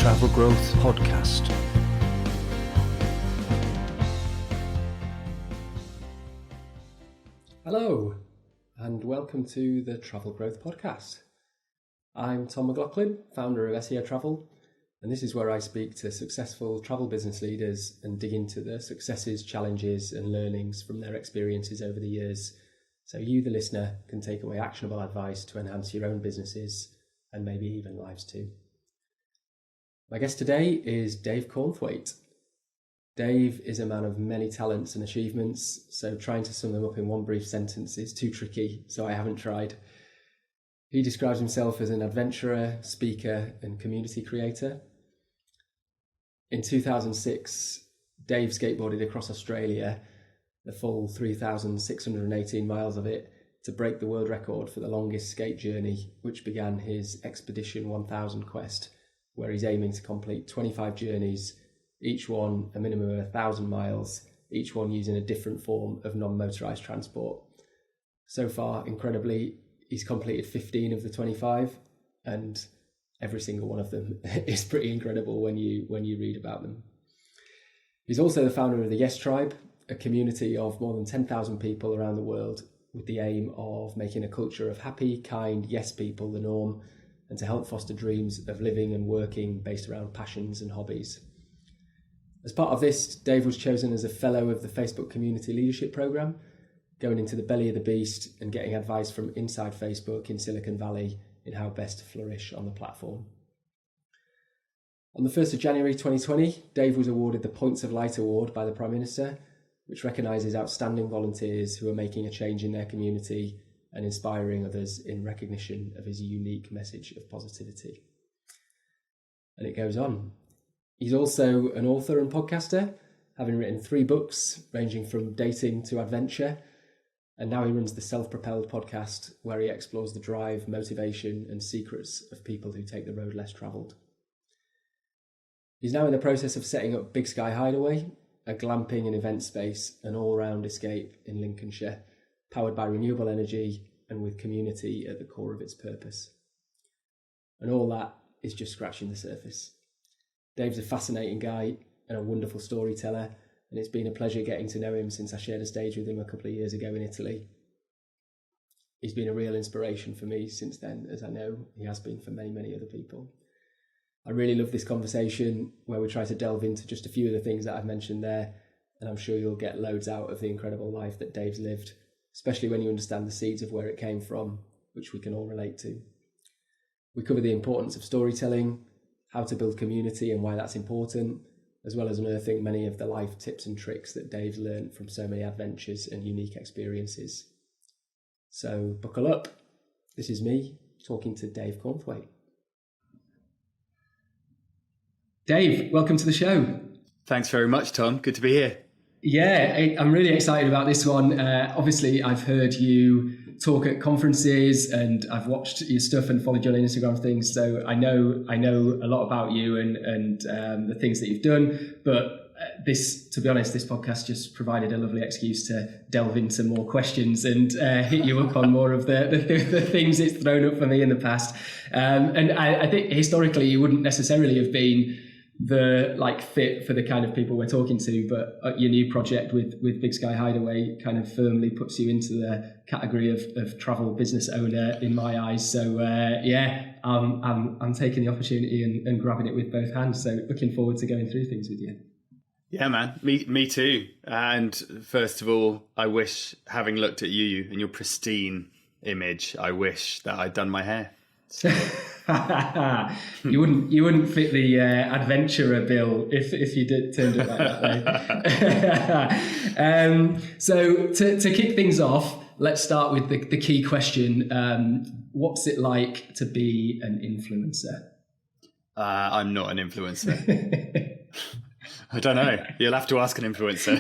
Travel Growth Podcast. Hello, and welcome to the Travel Growth Podcast. I'm Tom McLaughlin, founder of SEO Travel, and this is where I speak to successful travel business leaders and dig into the successes, challenges, and learnings from their experiences over the years, so you, the listener, can take away actionable advice to enhance your own businesses and maybe even lives too. My guest today is Dave Cornthwaite. Dave is a man of many talents and achievements, so trying to sum them up in one brief sentence is too tricky, so I haven't tried. He describes himself as an adventurer, speaker, and community creator. In 2006, Dave skateboarded across Australia, the full 3,618 miles of it, to break the world record for the longest skate journey, which began his Expedition 1000 quest, where he's aiming to complete 25 journeys, each one a minimum of 1,000 miles, each one using a different form of non-motorised transport. So far, incredibly, he's completed 15 of the 25, and every single one of them is pretty incredible when you read about them. He's also the founder of the YesTribe, a community of more than 10,000 people around the world with the aim of making a culture of happy, kind, yes people the norm, and to help foster dreams of living and working based around passions and hobbies. As part of this, Dave was chosen as a fellow of the Facebook Community Leadership Programme, going into the belly of the beast and getting advice from inside Facebook in Silicon Valley in how best to flourish on the platform. On the 1st of January 2020, Dave was awarded the Points of Light Award by the Prime Minister, which recognises outstanding volunteers who are making a change in their community and inspiring others in recognition of his unique message of positivity. And it goes on. He's also an author and podcaster, having written 3 books ranging from dating to adventure, and now he runs the Self Propelled podcast, where he explores the drive, motivation and secrets of people who take the road less travelled. He's now in the process of setting up Big Sky Hideaway, a glamping and event space, an all-round escape in Lincolnshire, powered by renewable energy and with community at the core of its purpose. And all that is just scratching the surface. Dave's a fascinating guy and a wonderful storyteller, and it's been a pleasure getting to know him since I shared a stage with him a couple of years ago in Italy. He's been a real inspiration for me since then, as I know he has been for many, many other people. I really love this conversation where we try to delve into just a few of the things that I've mentioned there, and I'm sure you'll get loads out of the incredible life that Dave's lived, especially when you understand the seeds of where it came from, which we can all relate to. We cover the importance of storytelling, how to build community and why that's important, as well as unearthing many of the life tips and tricks that Dave's learned from so many adventures and unique experiences. So buckle up. This is me talking to Dave Cornthwaite. Dave, welcome to the show. Thanks very much, Tom. Good to be here. Yeah, I'm really excited about this one. Obviously, I've heard you talk at conferences and I've watched your stuff and followed you on Instagram and things. So I know a lot about you and the things that you've done. But to be honest, this podcast just provided a lovely excuse to delve into more questions and hit you up on more of the things it's thrown up for me in the past. And I think historically you wouldn't necessarily have been the fit for the kind of people we're talking to, but your new project with Big Sky Hideaway kind of firmly puts you into the category of travel business owner in my eyes. So I'm taking the opportunity and grabbing it with both hands. So looking forward to going through things with you. Yeah, man, me too. And first of all, I wish, having looked at you and your pristine image, I wish that I'd done my hair. So. You wouldn't fit the adventurer bill if you turned it like that way. So to kick things off, let's start with the key question. What's it like to be an influencer? I'm not an influencer. I don't know. You'll have to ask an influencer.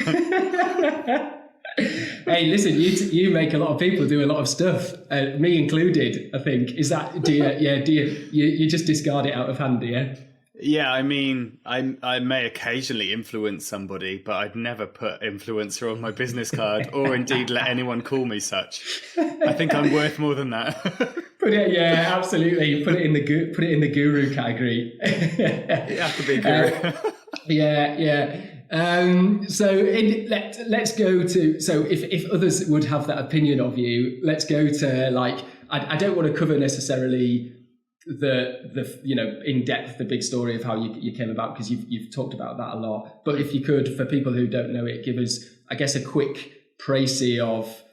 Hey, listen, you make a lot of people do a lot of stuff, me included. I think is that do you just discard it out of hand? Yeah. Yeah, I mean, I may occasionally influence somebody, but I'd never put influencer on my business card, or indeed let anyone call me such. I think I'm worth more than that. Yeah, absolutely. Put it in the guru category. You have to be a guru. Yeah. Let's go to, so if others would have that opinion of you, let's go to, like, I don't want to cover necessarily the in depth the big story of how you came about, because you've talked about that a lot. But if you could, for people who don't know it, give us, I guess, a quick précis of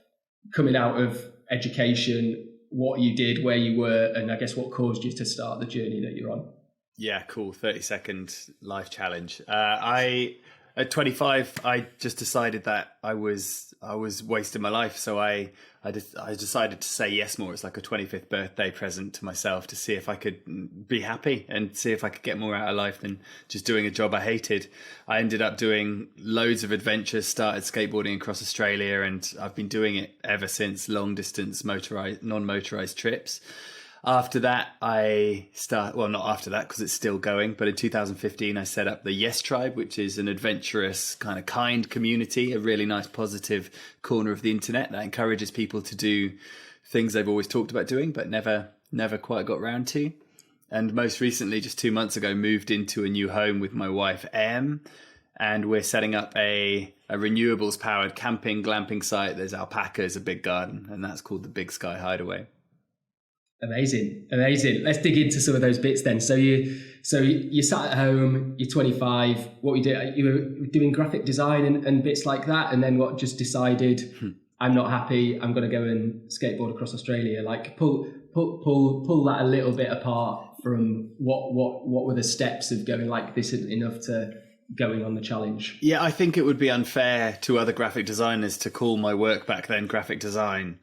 coming out of education, what you did, where you were, and I guess what caused you to start the journey that you're on. Yeah, cool. 30-second life challenge. At 25, I just decided that I was wasting my life. So I decided to say yes more. It's like a 25th birthday present to myself, to see if I could be happy and see if I could get more out of life than just doing a job I hated. I ended up doing loads of adventures, started skateboarding across Australia, and I've been doing it ever since, long distance non-motorized trips. After that, not after that, because it's still going, but in 2015, I set up the YesTribe, which is an adventurous, kind community, a really nice, positive corner of the internet that encourages people to do things they've always talked about doing, but never quite got round to. And most recently, just 2 months ago, moved into a new home with my wife, Em, and we're setting up a renewables powered camping, glamping site. There's alpacas, a big garden, and that's called the Big Sky Hideaway. Amazing. Let's dig into some of those bits then. So you sat at home, you're 25. What were you doing? You were doing graphic design and bits like that, and then what? Just decided, I'm not happy. I'm going to go and skateboard across Australia. Like pull that a little bit apart from what were the steps of going, like, this isn't enough, to going on the challenge. Yeah, I think it would be unfair to other graphic designers to call my work back then graphic design.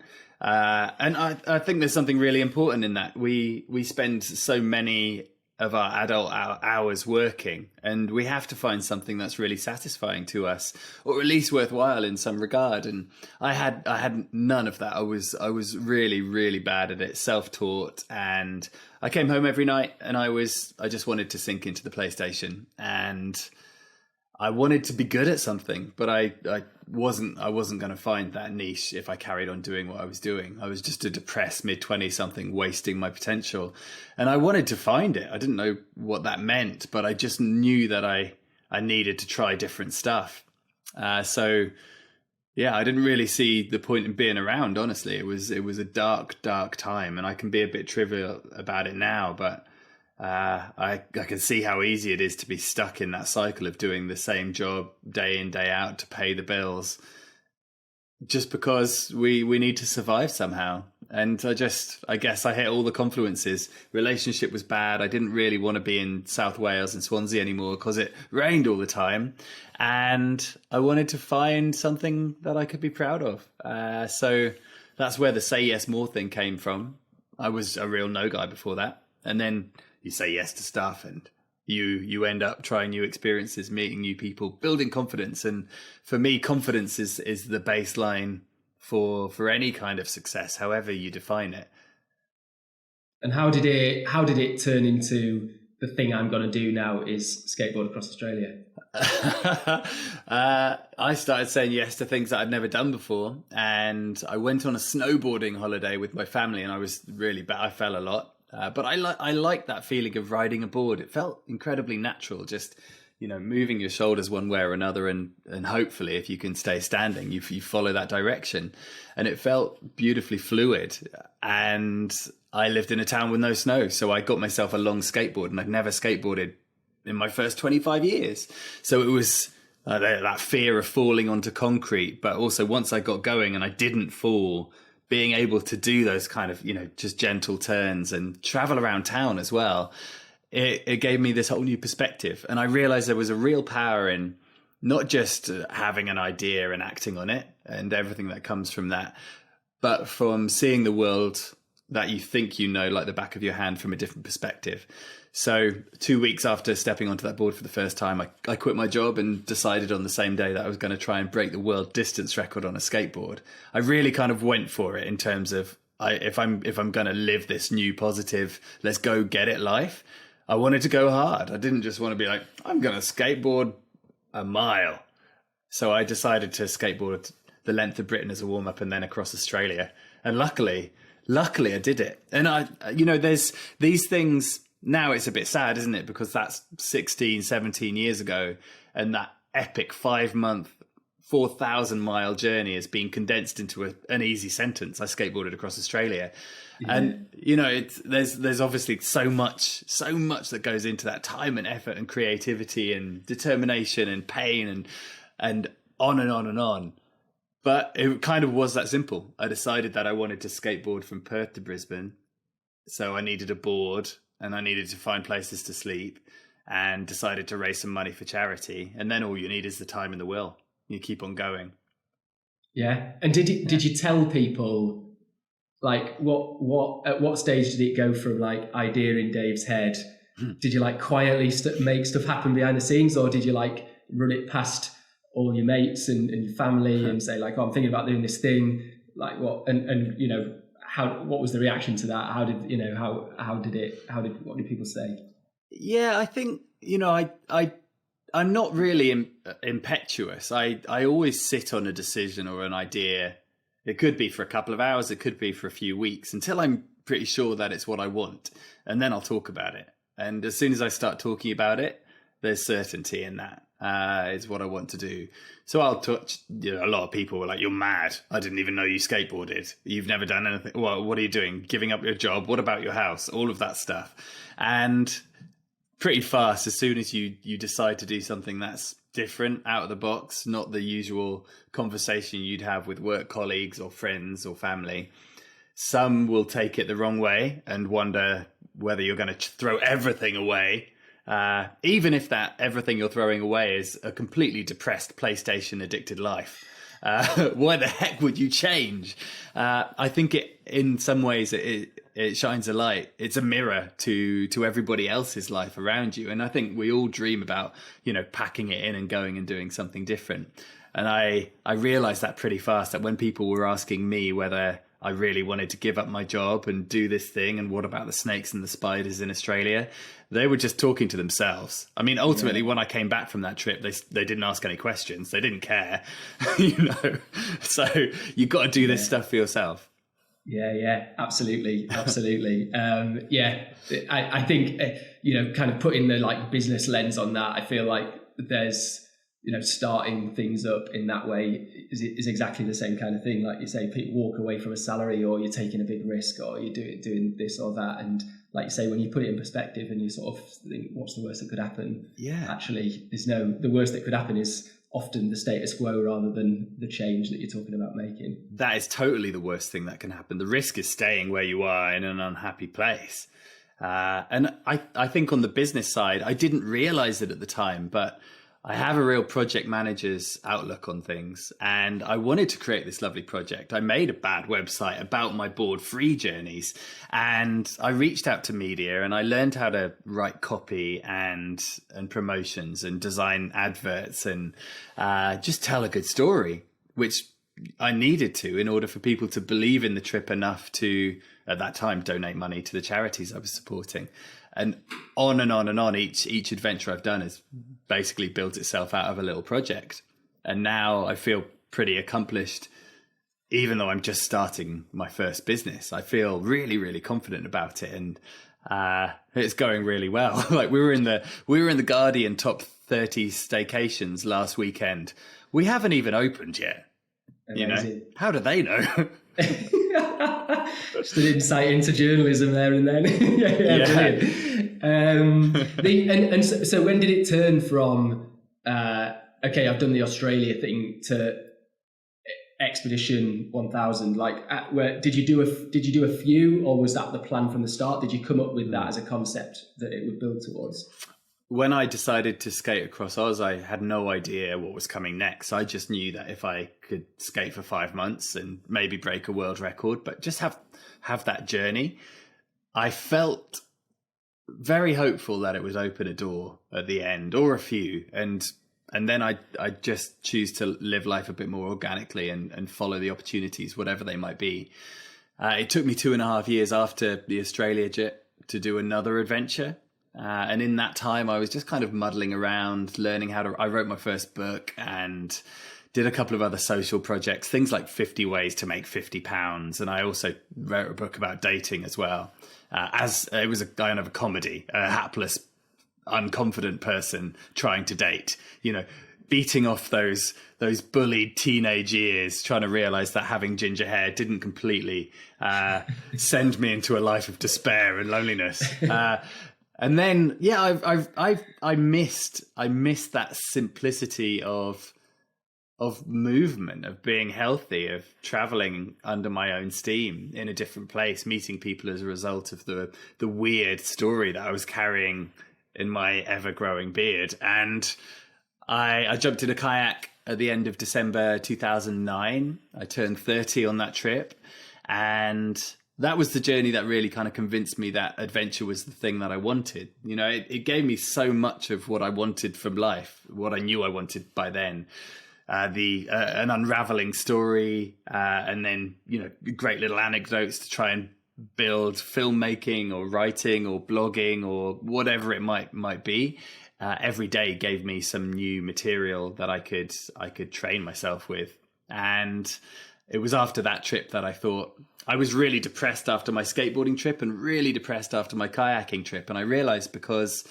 And I think there's something really important in that. We spend so many of our adult hours working, and we have to find something that's really satisfying to us, or at least worthwhile in some regard. And I had none of that. I was really, really bad at it, self-taught, and I came home every night and I just wanted to sink into the PlayStation, and I wanted to be good at something, but I wasn't going to find that niche if I carried on doing what I was doing. I was just a depressed mid-20 something, wasting my potential, and I wanted to find it. I didn't know what that meant, but I just knew that I needed to try different stuff. So yeah, I didn't really see the point in being around. Honestly, it was a dark time, and I can be a bit trivial about it now, but I can see how easy it is to be stuck in that cycle of doing the same job day in, day out to pay the bills, just because we need to survive somehow. And I guess I hit all the confluences. Relationship was bad. I didn't really want to be in South Wales and Swansea anymore because it rained all the time. And I wanted to find something that I could be proud of. So that's where the Say Yes More thing came from. I was a real no guy before that. And then you say yes to stuff, and you end up trying new experiences, meeting new people, building confidence. And for me, confidence is the baseline for any kind of success, however you define it. And how did it turn into the thing I'm going to do now is skateboard across Australia? I started saying yes to things that I'd never done before, and I went on a snowboarding holiday with my family, and I was really bad. I fell a lot. But I like that feeling of riding a board. It felt incredibly natural, just, moving your shoulders one way or another, and hopefully if you can stay standing, you follow that direction. And it felt beautifully fluid. And I lived in a town with no snow, so I got myself a long skateboard, and I'd never skateboarded in my first 25 years. So it was that fear of falling onto concrete, but also once I got going and I didn't fall, being able to do those kind of, just gentle turns and travel around town as well, it gave me this whole new perspective. And I realized there was a real power in not just having an idea and acting on it and everything that comes from that, but from seeing the world that you think like the back of your hand from a different perspective. So 2 weeks after stepping onto that board for the first time, I quit my job and decided on the same day that I was going to try and break the world distance record on a skateboard. I really kind of went for it in terms of if I'm going to live this new positive, let's go get it life, I wanted to go hard. I didn't just want to be like, I'm going to skateboard a mile. So I decided to skateboard the length of Britain as a warm up and then across Australia. And luckily I did it. And there's these things now. It's a bit sad, isn't it? Because that's 16, 17 years ago. And that epic 5-month, 4,000-mile journey has been condensed into an easy sentence. I skateboarded across Australia. Yeah. And, there's obviously so much that goes into that time and effort and creativity and determination and pain and on and on and on. But it kind of was that simple. I decided that I wanted to skateboard from Perth to Brisbane. So I needed a board and I needed to find places to sleep, and decided to raise some money for charity. And then all you need is the time and the will. You keep on going. Yeah. And did you tell people, like, what at what stage did it go from like idea in Dave's head? Did you like quietly make stuff happen behind the scenes, or did you like run it past all your mates and your family and say like, oh, I'm thinking about doing this thing, like what, and what was the reaction to that? What did people say? Yeah, I think, I'm not really impetuous. I always sit on a decision or an idea. It could be for a couple of hours, it could be for a few weeks, until I'm pretty sure that it's what I want. And then I'll talk about it. And as soon as I start talking about it, there's certainty in that. Is what I want to do. So I'll touch, a lot of people were like, you're mad. I didn't even know you skateboarded. You've never done anything. Well, what are you doing? Giving up your job? What about your house? All of that stuff. And pretty fast, as soon as you decide to do something that's different, out of the box, not the usual conversation you'd have with work colleagues or friends or family, some will take it the wrong way and wonder whether you're going to throw everything away. Even if that everything you're throwing away is a completely depressed PlayStation addicted life. Why the heck would you change? I think in some ways it shines a light. It's a mirror to everybody else's life around you. And I think we all dream about, packing it in and going and doing something different. And I realized that pretty fast, that when people were asking me whether I really wanted to give up my job and do this thing, and what about the snakes and the spiders in Australia, they were just talking to themselves. I mean, ultimately, when I came back from that trip, they didn't ask any questions. They didn't care, So you've got to do this stuff for yourself. Yeah, absolutely. I think, kind of putting the like business lens on that, I feel like there's, starting things up in that way is exactly the same kind of thing. Like you say, people walk away from a salary, or you're taking a big risk, or you're doing this or that. And like you say, when you put it in perspective and you sort of think, what's the worst that could happen? Yeah. Actually, the worst that could happen is often the status quo rather than the change that you're talking about making. That is totally the worst thing that can happen. The risk is staying where you are in an unhappy place. And I think on the business side, I didn't realize it at the time, but I have a real project manager's outlook on things, and I wanted to create this lovely project. I made a bad website about my board free journeys, and I reached out to media and I learned how to write copy and promotions and design adverts and just tell a good story, which I needed to in order for people to believe in the trip enough to, at that time, donate money to the charities I was supporting. And on and on and on, each adventure I've done has basically built itself out of a little project. And now I feel pretty accomplished, even though I'm just starting my first business. I feel really, really confident about it, and it's going really well. Like we were in the Guardian top 30 staycations last weekend. We haven't even opened yet. Amazing. How do they know? Just an insight into journalism there and then. yeah. Brilliant. So when did it turn from okay, I've done the Australia thing, to Expedition 1000? Like, where did you do a few, or was that the plan from the start? Did you come up with that as a concept that it would build towards? When I decided to skate across Oz, I had no idea what was coming next. I just knew that if I could skate for 5 months and maybe break a world record, but just have that journey, I felt very hopeful that it would open a door at the end, or a few. And then I just choose to live life a bit more organically and follow the opportunities, whatever they might be. It took me 2.5 years after the Australia trip to do another adventure. And in that time, I was just kind of muddling around, learning I wrote my first book and did a couple of other social projects, things like 50 ways to make £50. And I also wrote a book about dating as well. As it was a kind of a comedy, a hapless, unconfident person trying to date, beating off those bullied teenage years, trying to realize that having ginger hair didn't completely send me into a life of despair and loneliness. And then, I missed that simplicity of movement, of being healthy, of traveling under my own steam in a different place, meeting people as a result of the weird story that I was carrying in my ever-growing beard. And I jumped in a kayak at the end of December 2009. I turned 30 on that trip. And that was the journey that really kind of convinced me that adventure was the thing that I wanted. It gave me so much of what I wanted from life, what I knew I wanted by then. An unraveling story, and then, great little anecdotes to try and build filmmaking or writing or blogging or whatever it might be. Every day gave me some new material that I could train myself with. And it was after that trip that I thought, I was really depressed after my skateboarding trip and really depressed after my kayaking trip. And I realized, because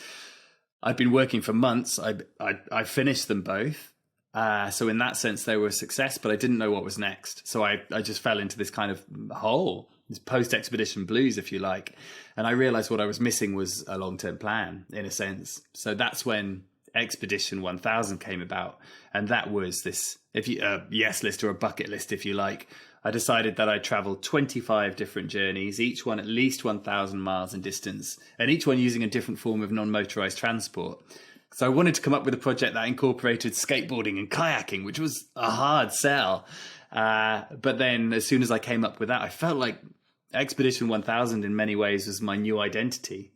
I'd been working for months, I finished them both. So in that sense, they were a success, but I didn't know what was next. So I just fell into this kind of hole, this post-expedition blues, if you like. And I realized what I was missing was a long-term plan, in a sense. So that's when Expedition 1000 came about. And that was this, yes list or a bucket list, if you like. I decided that I'd travel 25 different journeys, each one at least 1,000 miles in distance, and each one using a different form of non-motorised transport. So I wanted to come up with a project that incorporated skateboarding and kayaking, which was a hard sell. But then as soon as I came up with that, I felt like Expedition 1000 in many ways was my new identity.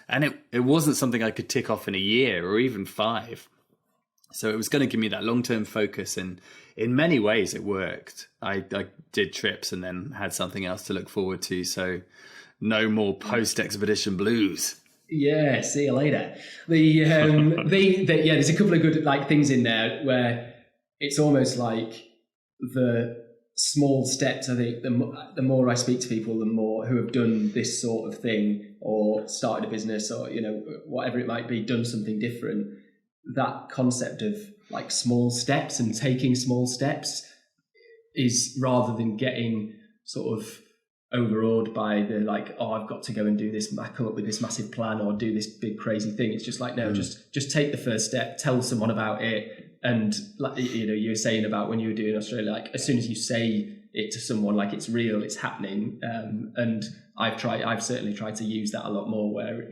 And it wasn't something I could tick off in a year or even 5. So it was going to give me that long-term focus, and in many ways it worked. I did trips and then had something else to look forward to. So no more post-expedition blues. Yeah, see you later. There's a couple of good things in there where it's almost like the small steps. I think the more I speak to people, the more who have done this sort of thing or started a business or whatever it might be, done something different. That concept of small steps and taking small steps is, rather than getting sort of overawed by the I've got to go and do this, come up with this massive plan or do this big crazy thing. It's just just take the first step, tell someone about it. And you were saying about when you were doing Australia, as soon as you say it to someone, it's real, it's happening. And I've certainly tried to use that a lot more, where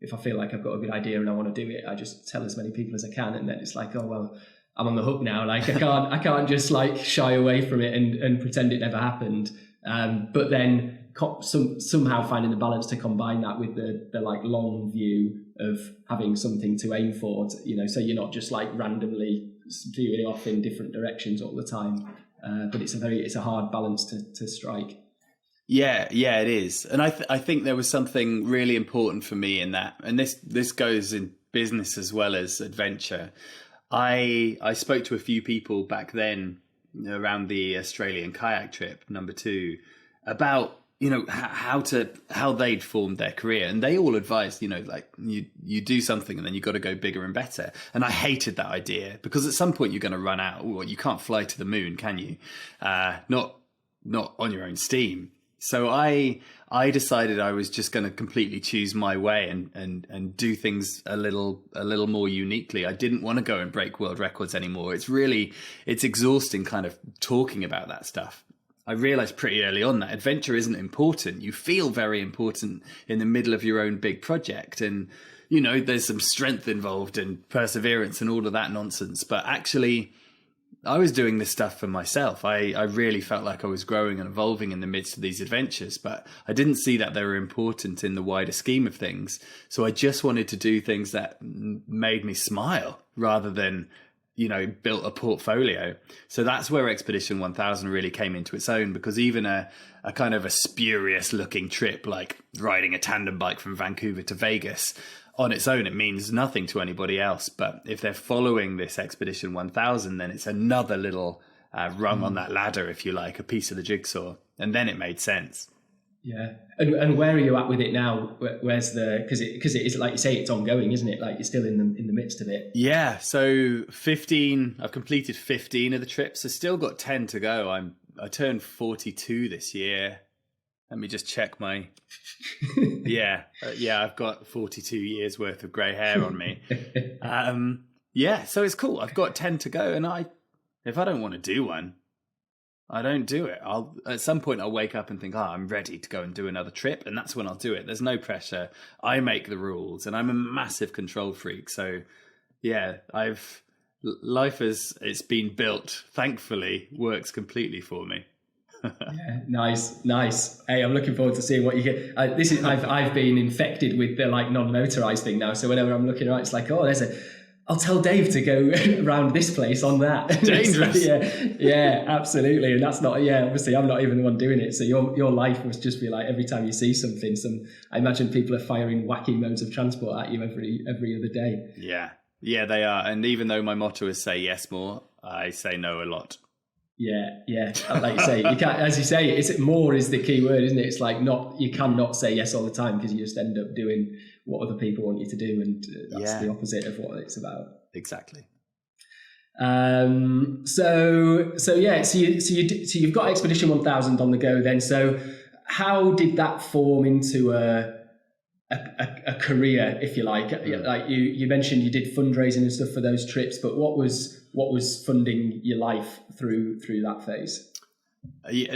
if I feel like I've got a good idea and I want to do it, I just tell as many people as I can, and then it's oh well, I'm on the hook now. I can't just shy away from it and pretend it never happened. But then somehow finding the balance to combine that with the long view of having something to aim for, so you're not just randomly veering off in different directions all the time. But it's a hard balance to strike. Yeah, it is. And I think there was something really important for me in that, and this goes in business as well as adventure. I spoke to a few people back then around the Australian kayak trip, number 2, about how they'd formed their career, and they all advised you do something and then you've got to go bigger and better. And I hated that idea, because at some point you're going to run out. Well, you can't fly to the moon, can you? Not on your own steam. So I decided I was just going to completely choose my way and do things a little more uniquely. I didn't want to go and break world records anymore. It's exhausting kind of talking about that stuff. I realized pretty early on that adventure isn't important. You feel very important in the middle of your own big project, and there's some strength involved and perseverance and all of that nonsense. But actually, I was doing this stuff for myself. I really felt like I was growing and evolving in the midst of these adventures, but I didn't see that they were important in the wider scheme of things. So I just wanted to do things that made me smile rather than built a portfolio. So that's where Expedition 1000 really came into its own, because even a kind of a spurious looking trip like riding a tandem bike from Vancouver to Vegas on its own, it means nothing to anybody else. But if they're following this Expedition 1000, then it's another little rung on that ladder, if you like, a piece of the jigsaw. And then it made sense. Yeah. And where are you at with it now? Where's because it is, like you say, it's ongoing, isn't it? Like you're still in the midst of it. Yeah. So 15, I've completed 15 of the trips. I've still got 10 to go. I turned 42 this year. Let me just check my, yeah, I've got 42 years worth of grey hair on me. Yeah. So it's cool. I've got 10 to go, and if I don't want to do one, I don't do it. At some point I'll wake up and think, I'm ready to go and do another trip, and that's when I'll do it. There's no pressure. I make the rules, and I'm a massive control freak. So yeah, life as it's been built, thankfully, works completely for me. Yeah, nice. Hey, I'm looking forward to seeing what you get. I've been infected with the like non-motorized thing now. So whenever I'm looking around, it's like, I'll tell Dave to go around this place on that. Dangerous. Yeah, absolutely. And that's not, obviously I'm not even the one doing it. So your life must just be like, every time you see something, I imagine people are firing wacky modes of transport at you every other day. Yeah, they are. And even though my motto is say yes more, I say no a lot. Yeah. Like you say, you can't, as you say, more is the key word, isn't it? It's like you cannot say yes all the time, because you just end up doing what other people want you to do, and that's the opposite of what it's about. Exactly. You've got Expedition 1000 on the go then. So how did that form into a career, if you like? Like you mentioned you did fundraising and stuff for those trips, but what was funding your life through that phase?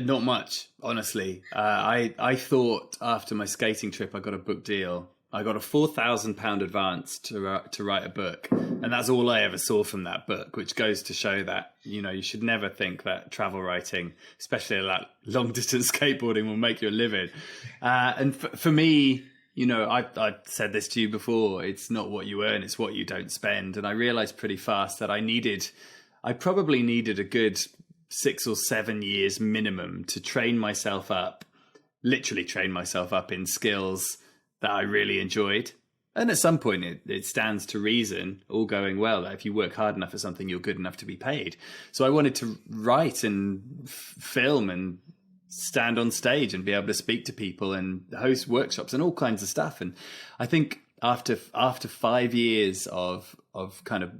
Not much, honestly. I thought after my skating trip I got a book deal. I got a £4,000 advance to write a book, and that's all I ever saw from that book, which goes to show that you should never think that travel writing, especially like long distance skateboarding, will make you a living. And for me, I said this to you before, it's not what you earn, it's what you don't spend. And I realized pretty fast that I probably needed a good 6 or 7 years minimum to literally train myself up in skills that I really enjoyed. And at some point it stands to reason, all going well, that if you work hard enough at something, you're good enough to be paid. So I wanted to write and film and stand on stage and be able to speak to people and host workshops and all kinds of stuff. And I think after 5 years of kind of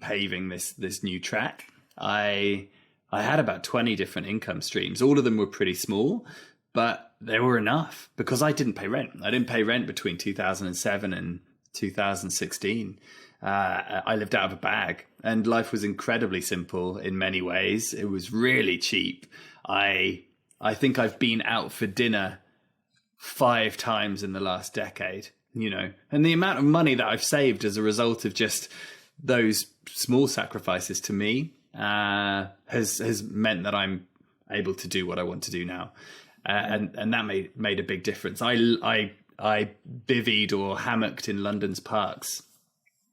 paving this new track, I had about 20 different income streams. All of them were pretty small, but they were enough because I didn't pay rent. I didn't pay rent between 2007 and 2016. I lived out of a bag, and life was incredibly simple in many ways. It was really cheap. I think I've been out for dinner 5 times in the last decade, and the amount of money that I've saved as a result of just those small sacrifices to me has meant that I'm able to do what I want to do now. And that made a big difference. I bivvied or hammocked in London's parks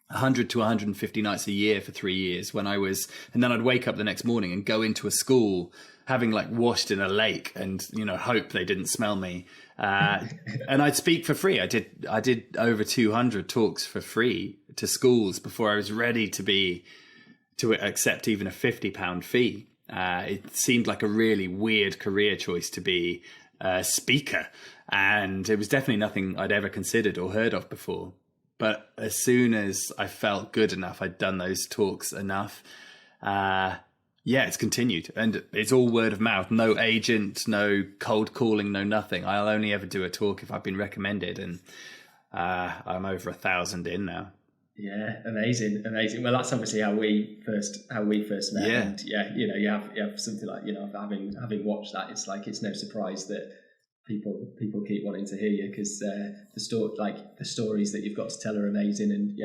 100 to 150 nights a year for 3 years and then I'd wake up the next morning and go into a school having like washed in a lake and, hope they didn't smell me. And I'd speak for free. I did over 200 talks for free to schools before I was ready to accept even a £50 fee. It seemed like a really weird career choice to be a speaker, and it was definitely nothing I'd ever considered or heard of before. But as soon as I felt good enough, I'd done those talks enough, it's continued. And it's all word of mouth, no agent, no cold calling, no nothing. I'll only ever do a talk if I've been recommended, and I'm over 1,000 in now. Yeah, amazing. Well, that's obviously how we first met. Yeah. And you have something like, having watched that, it's like it's no surprise that people keep wanting to hear you, because the stories that you've got to tell are amazing, and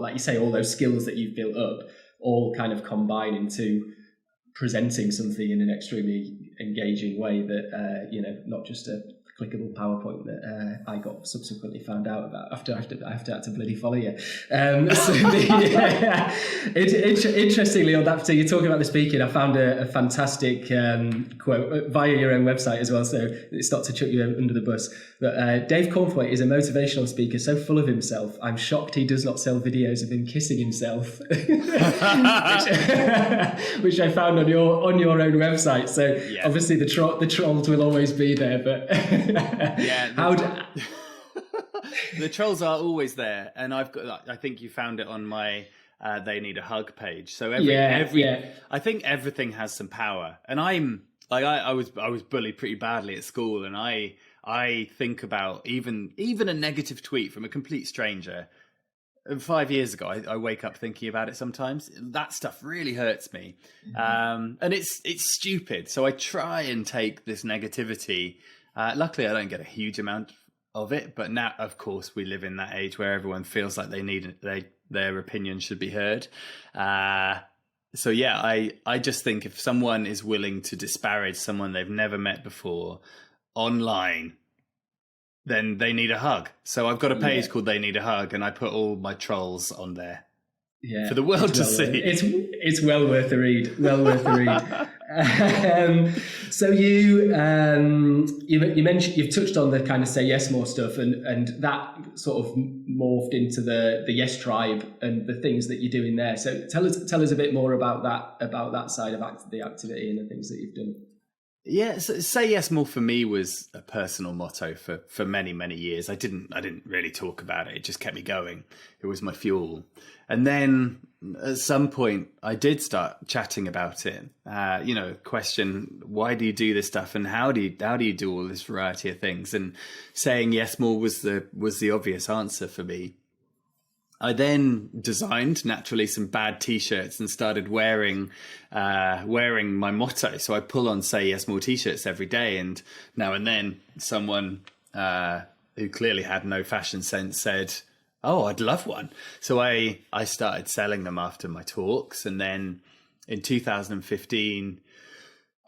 like you say, all those skills that you've built up all kind of combine into presenting something in an extremely engaging way that not just clickable PowerPoint that I got subsequently found out about after I had to bloody follow you. Interestingly, on that, so you're talking about the speaking, I found a fantastic quote via your own website as well, so it's not to chuck you under the bus. But Dave Cornthwaite is a motivational speaker so full of himself, I'm shocked he does not sell videos of him kissing himself, which I found on your own website. So yeah. Obviously the trolls will always be there, but yeah, the trolls are always there, and I think you found it on my They Need a Hug page. So I think everything has some power, and I was bullied pretty badly at school, and I think about even a negative tweet from a complete stranger 5 years ago, I wake up thinking about it sometimes. That stuff really hurts me. And it's stupid. So I try and take this negativity. Luckily, I don't get a huge amount of it. But now, of course, we live in that age where everyone feels like their opinion should be heard. So yeah, I just think if someone is willing to disparage someone they've never met before online, then they need a hug. So I've got a page called They Need a Hug, and I put all my trolls on there for the world to see. It's well worth a read. Well worth a read. So you mentioned, you've touched on the kind of Say Yes More stuff, and that sort of morphed into the YesTribe and the things that you're doing there. So tell us a bit more about that side of the activity and the things that you've done. Yeah, so Say Yes More for me was a personal motto for many, many years. I didn't really talk about it. It just kept me going. It was my fuel. And then at some point I did start chatting about it. Question, why do you do this stuff, and how do you do all this variety of things? And saying yes more was the obvious answer for me. I then designed naturally some bad T-shirts and started wearing my motto. So I pull on Say Yes More T-shirts every day, and now and then someone who clearly had no fashion sense said, "Oh, I'd love one." So I started selling them after my talks, and then in 2015,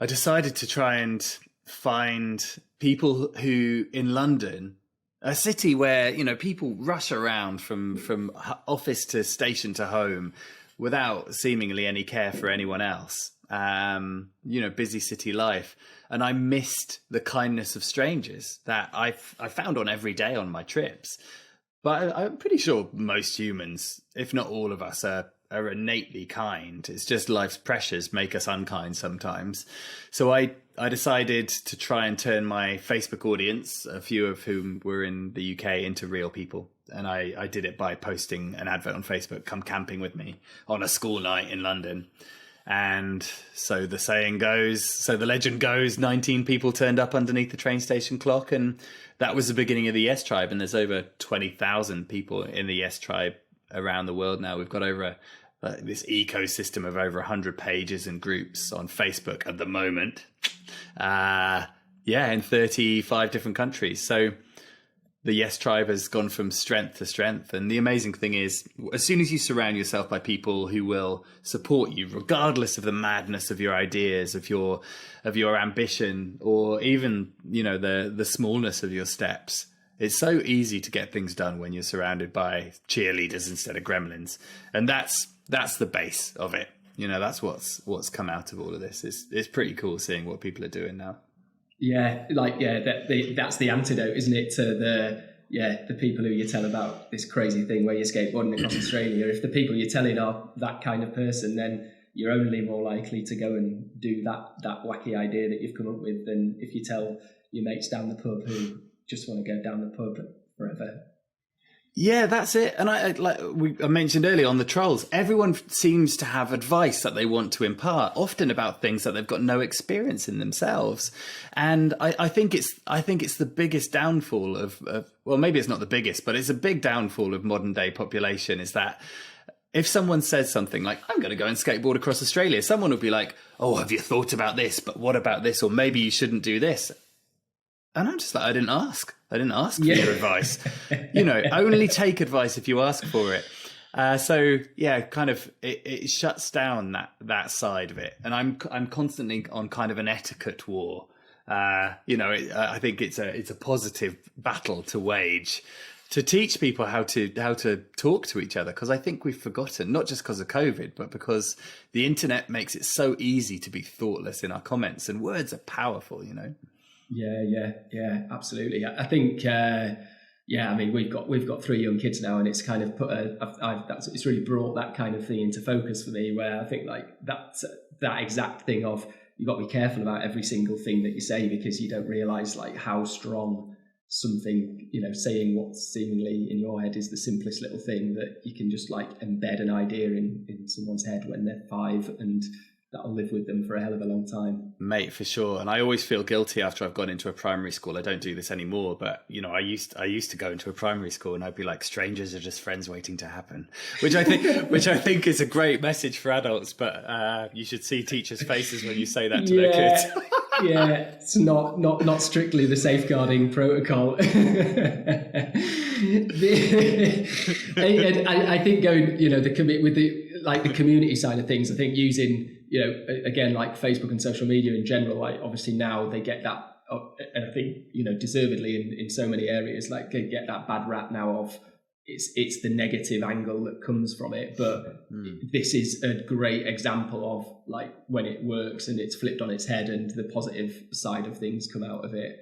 I decided to try and find people who in London, a city where, people rush around from office to station to home without seemingly any care for anyone else. Busy city life. And I missed the kindness of strangers that I found on every day on my trips. But I'm pretty sure most humans, if not all of us, are innately kind. It's just life's pressures make us unkind sometimes. So I decided to try and turn my Facebook audience, a few of whom were in the UK, into real people. And I did it by posting an advert on Facebook, "Come camping with me," on a school night in London. And so the legend goes, 19 people turned up underneath the train station clock. And that was the beginning of the YesTribe. And there's over 20,000 people in the YesTribe around the world now. We've got over this ecosystem of over 100 pages and groups on Facebook at the moment. In 35 different countries. So the YesTribe has gone from strength to strength. And the amazing thing is, as soon as you surround yourself by people who will support you, regardless of the madness of your ideas, of your ambition, or even, the smallness of your steps, it's so easy to get things done when you're surrounded by cheerleaders instead of gremlins. And that's the base of it. That's what's come out of all of this. It's pretty cool seeing what people are doing now. That's the antidote, isn't it, to the people who you tell about this crazy thing where you're skateboarding across Australia. If the people you're telling are that kind of person, then you're only more likely to go and do that wacky idea that you've come up with than if you tell your mates down the pub who just want to go down the pub forever. Yeah, that's it. And I mentioned earlier on the trolls, everyone seems to have advice that they want to impart, often about things that they've got no experience in themselves. And I think it's the biggest downfall of well, maybe it's not the biggest, but it's a big downfall of modern day population, is that if someone says something like, "I'm going to go and skateboard across Australia," someone will be like, "Oh, have you thought about this? But what about this? Or maybe you shouldn't do this." And I'm just like, I didn't ask for your advice. Only take advice if you ask for it. It shuts down that side of it. And I'm constantly on kind of an etiquette war I think it's a positive battle to wage, to teach people how to talk to each other, because I think we've forgotten, not just because of COVID, but because the internet makes it so easy to be thoughtless in our comments, and words are powerful, Yeah, absolutely. I think, I mean, we've got 3 young kids now, and it's kind of put it's really brought that kind of thing into focus for me, where I think like that exact thing of you've got to be careful about every single thing that you say, because you don't realize like how strong something, saying what seemingly in your head is the simplest little thing, that you can just like embed an idea in someone's head when they're 5, and that'll live with them for a hell of a long time. Mate, for sure. And I always feel guilty after I've gone into a primary school. I don't do this anymore, but I used to go into a primary school and I'd be like, strangers are just friends waiting to happen, which I think is a great message for adults. But you should see teachers' faces when you say that to their kids. Yeah, it's not strictly the safeguarding protocol. And I think going, the community side of things, I think using, again, like Facebook and social media in general, like obviously now they get that, and I think, deservedly in so many areas, like they get that bad rap now of it's the negative angle that comes from it. But this is a great example of like when it works and it's flipped on its head and the positive side of things come out of it.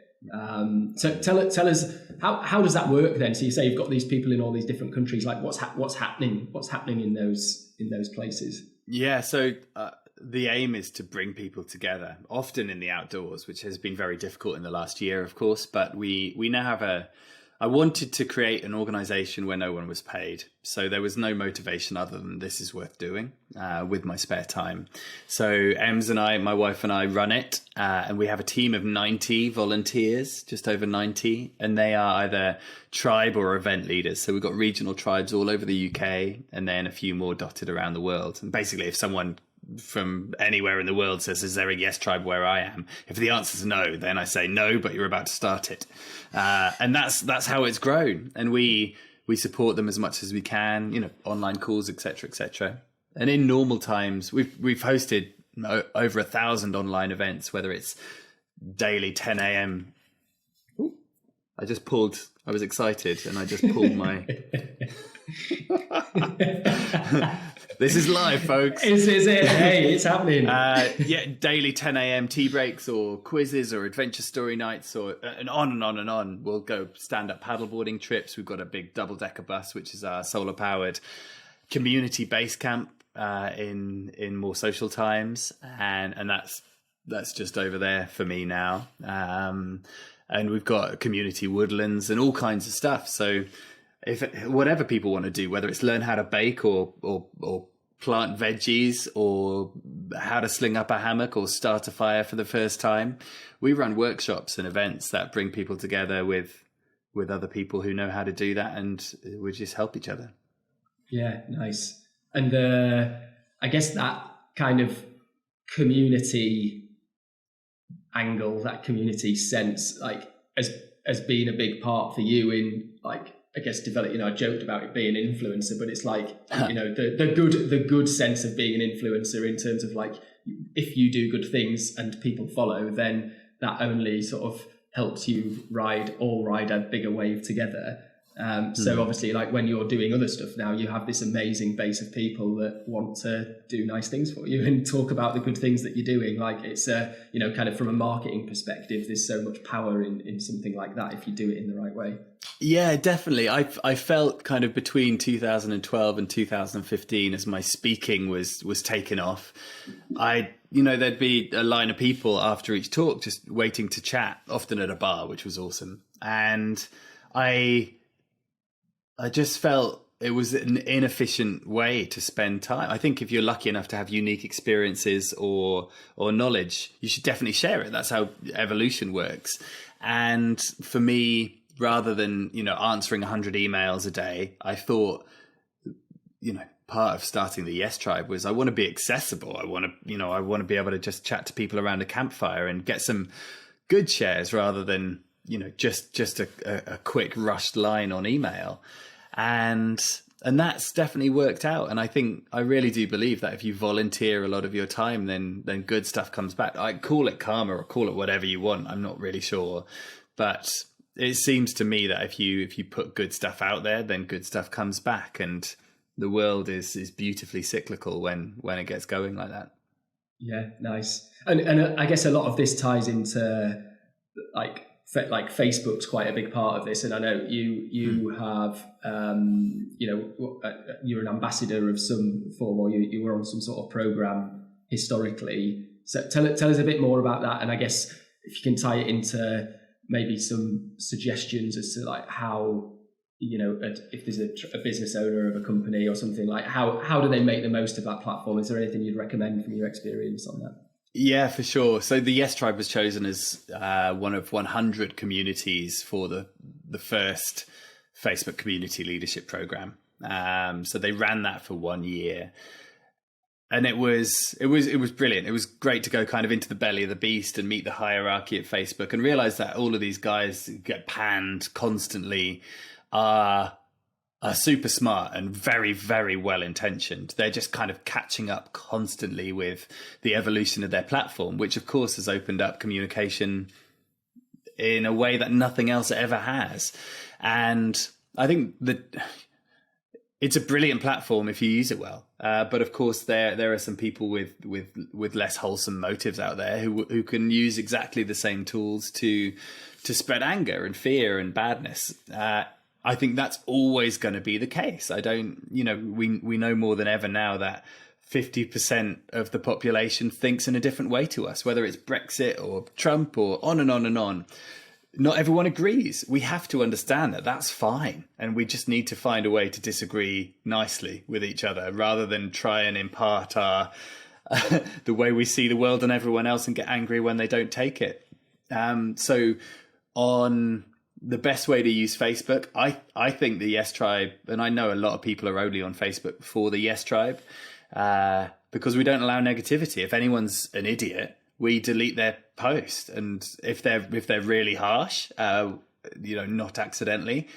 So tell us how does that work then? So you say you've got these people in all these different countries. Like what's happening in those places? Yeah, so the aim is to bring people together, often in the outdoors, which has been very difficult in the last year, of course. But we now have I wanted to create an organization where no one was paid. So there was no motivation other than this is worth doing with my spare time. So Ems and I, my wife and I run it, and we have a team of 90 volunteers, just over 90, and they are either tribe or event leaders. So we've got regional tribes all over the UK, and then a few more dotted around the world. And basically, if someone from anywhere in the world says, is there a YesTribe where I am? If the answer is no, then I say no, but you're about to start it. And that's how it's grown. And we support them as much as we can, online calls, etc., etc. And in normal times, we've hosted over 1,000 online events, whether it's daily 10 a.m. Ooh, I was excited and I just pulled my... This is live, folks. Is it? Hey, it's happening. Daily 10 a.m. tea breaks or quizzes or adventure story nights and on and on and on. We'll go stand-up paddleboarding trips. We've got a big double-decker bus, which is our solar-powered community base camp in more social times. And that's just over there for me now. And we've got community woodlands and all kinds of stuff. So whatever people want to do, whether it's learn how to bake or plant veggies or how to sling up a hammock or start a fire for the first time, we run workshops and events that bring people together with other people who know how to do that, and we just help each other. Yeah, nice. And I guess that kind of community angle, that community sense, like as being a big part for you in like, I guess develop, I joked about it being an influencer, but it's like, the good sense of being an influencer in terms of like, if you do good things and people follow, then that only sort of helps you ride a bigger wave together. So obviously, like when you're doing other stuff now, you have this amazing base of people that want to do nice things for you and talk about the good things that you're doing. Like it's kind of from a marketing perspective, there's so much power in something like that if you do it in the right way. Yeah, definitely. I felt kind of between 2012 and 2015 as my speaking was taken off. There'd be a line of people after each talk just waiting to chat, often at a bar, which was awesome. And I just felt it was an inefficient way to spend time. I think if you're lucky enough to have unique experiences or knowledge, you should definitely share it. That's how evolution works. And for me, rather than, answering 100 emails a day, I thought, part of starting the YesTribe was I want to be accessible. I want to be able to just chat to people around a campfire and get some good shares rather than, just a quick rushed line on email. And And that's definitely worked out. And I really do believe that if you volunteer a lot of your time, then good stuff comes back. I call it karma or call it whatever you want. I'm not really sure. But it seems to me that if you put good stuff out there, then good stuff comes back. And the world is beautifully cyclical when it gets going like that. Yeah, nice. And I guess a lot of this ties into like Facebook's quite a big part of this, and I know you have you're an ambassador of some form, or you were on some sort of program historically. So tell us a bit more about that, and I guess if you can tie it into maybe some suggestions as to like how, if there's a business owner of a company or something, like how do they make the most of that platform? Is there anything you'd recommend from your experience on that? Yeah, for sure. So the YesTribe was chosen as one of 100 communities for the first Facebook community leadership program. So they ran that for 1 year, and it was brilliant. It was great to go kind of into the belly of the beast and meet the hierarchy at Facebook and realize that all of these guys get panned constantly are super smart and very, very well intentioned. They're just kind of catching up constantly with the evolution of their platform, which of course has opened up communication in a way that nothing else ever has. And I think that it's a brilliant platform if you use it well. But of course, there are some people with less wholesome motives out there who can use exactly the same tools to spread anger and fear and badness. I think that's always going to be the case. We know more than ever now that 50% of the population thinks in a different way to us, whether it's Brexit or Trump or on and on and on. Not everyone agrees. We have to understand that that's fine. And we just need to find a way to disagree nicely with each other rather than try and impart our the way we see the world on everyone else and get angry when they don't take it. So on the best way to use Facebook, I think the YesTribe, and I know a lot of people are only on Facebook for the YesTribe, because we don't allow negativity. If anyone's an idiot, we delete their post, and if they're really harsh, not accidentally,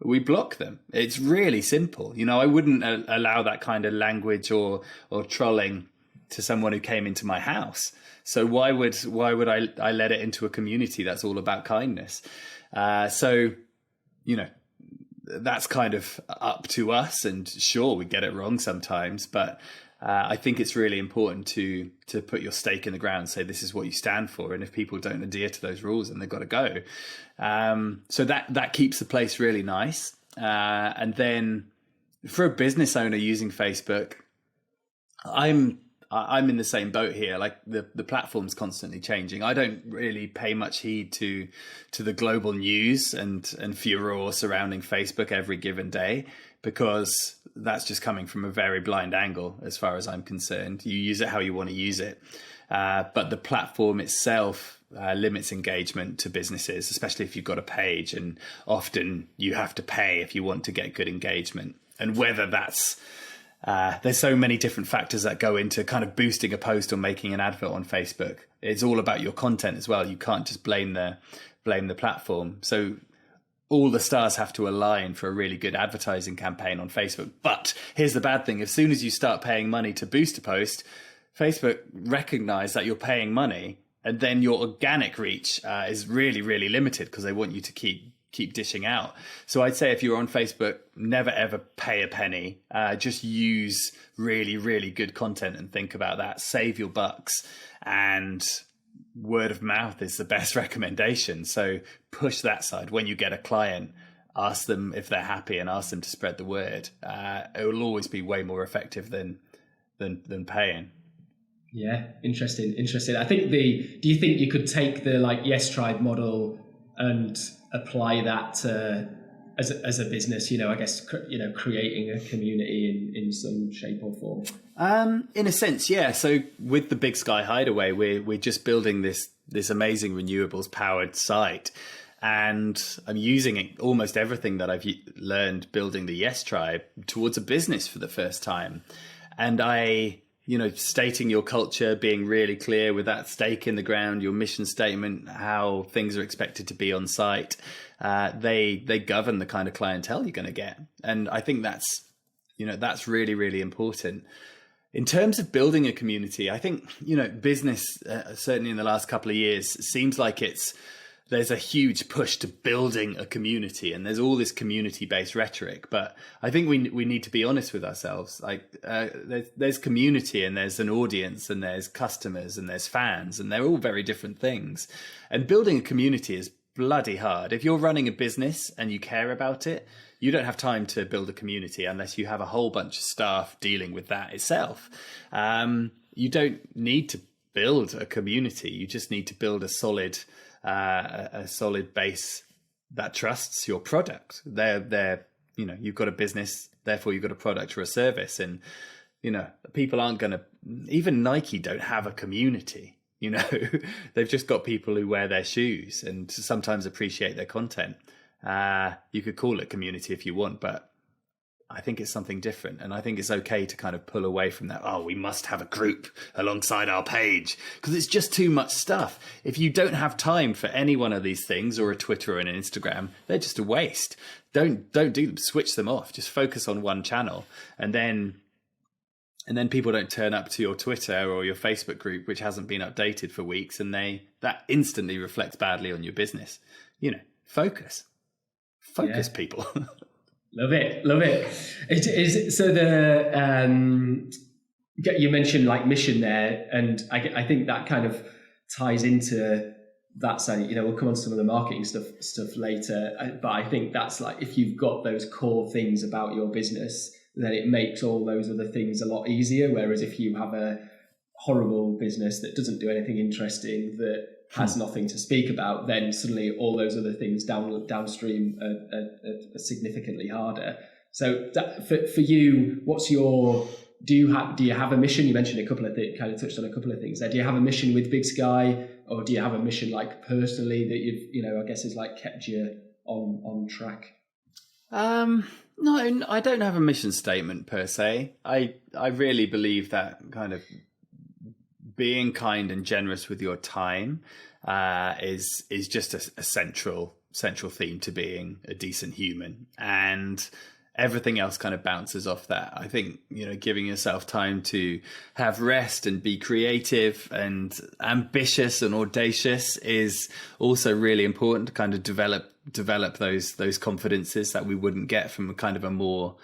we block them. It's really simple. I wouldn't allow that kind of language or trolling to someone who came into my house. So why would I let it into a community that's all about kindness? So that's kind of up to us, and sure, we get it wrong sometimes, but I think it's really important to put your stake in the ground, say this is what you stand for, and if people don't adhere to those rules, then they've got to go. So that keeps the place really nice. And then for a business owner using Facebook, I'm in the same boat here. Like the platform's constantly changing. I don't really pay much heed to the global news and furor surrounding Facebook every given day, because that's just coming from a very blind angle as far as I'm concerned. You use it how you want to use it. But the platform itself limits engagement to businesses, especially if you've got a page, and often you have to pay if you want to get good engagement. And whether that's there's so many different factors that go into kind of boosting a post or making an advert on Facebook. It's all about your content as well. You can't just blame the platform. So all the stars have to align for a really good advertising campaign on Facebook. But here's the bad thing. As soon as you start paying money to boost a post, Facebook recognize that you're paying money, and then your organic reach is really, really limited because they want you to keep dishing out. So I'd say if you're on Facebook, never ever pay a penny. Just use really, really good content and think about that. Save your bucks, and word of mouth is the best recommendation. So push that side. When you get a client, ask them if they're happy and ask them to spread the word. It will always be way more effective than paying. Yeah, interesting. I think do you think you could take the YesTribe model and apply that as a business, I guess, creating a community in some shape or form? In a sense, yeah. So with the Big Sky Hideaway, we're just building this amazing renewables powered site, and I'm using almost everything that I've learned building the YesTribe towards a business for the first time. And stating your culture, being really clear with that stake in the ground, your mission statement, how things are expected to be on site. They govern the kind of clientele you're going to get. And I think that's that's really, really important. In terms of building a community, I think, business, certainly in the last couple of years, seems like there's a huge push to building a community, and there's all this community-based rhetoric. But I think we need to be honest with ourselves. Like there's community, and there's an audience, and there's customers, and there's fans, and they're all very different things. And building a community is bloody hard. If you're running a business and you care about it, you don't have time to build a community unless you have a whole bunch of staff dealing with that itself. You don't need to build a community. You just need to build a solid base that trusts your product. You've got a business, therefore you've got a product or a service. And, people aren't going to, even Nike don't have a community. They've just got people who wear their shoes and sometimes appreciate their content. You could call it community if you want, but I think it's something different. And I think it's okay to kind of pull away from that. Oh, we must have a group alongside our page, because it's just too much stuff. If you don't have time for any one of these things, or a Twitter or an Instagram, they're just a waste. Don't do them, switch them off. Just focus on one channel. And then people don't turn up to your Twitter or your Facebook group, which hasn't been updated for weeks. And that instantly reflects badly on your business. Focus, people. Love it. It is so you mentioned like mission there, and I think that kind of ties into that side. We'll come on to some of the marketing stuff later, but I think that's like, if you've got those core things about your business, then it makes all those other things a lot easier. Whereas if you have a horrible business that doesn't do anything interesting, that has nothing to speak about, then suddenly all those other things downstream are significantly harder. So for you, do you have a mission? You mentioned a couple of things, kind of touched on a couple of things there. Do you have a mission with Big Sky, or do you have a mission like personally that you've, I guess has like kept you on track? No, I don't have a mission statement per se. I really believe that kind of being kind and generous with your time is just a central theme to being a decent human, and everything else kind of bounces off that. I think, giving yourself time to have rest and be creative and ambitious and audacious is also really important to kind of develop those confidences that we wouldn't get from a kind of a more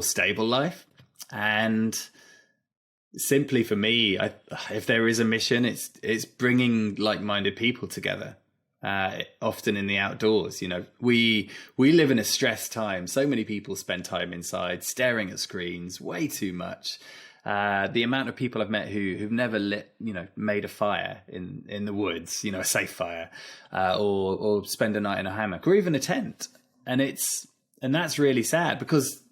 stable life. And simply for me, if there is a mission, it's bringing like-minded people together. Often in the outdoors, we live in a stressed time. So many people spend time inside staring at screens way too much. The amount of people I've met who've never made a fire in the woods, a safe fire, or spend a night in a hammock or even a tent. And that's really sad because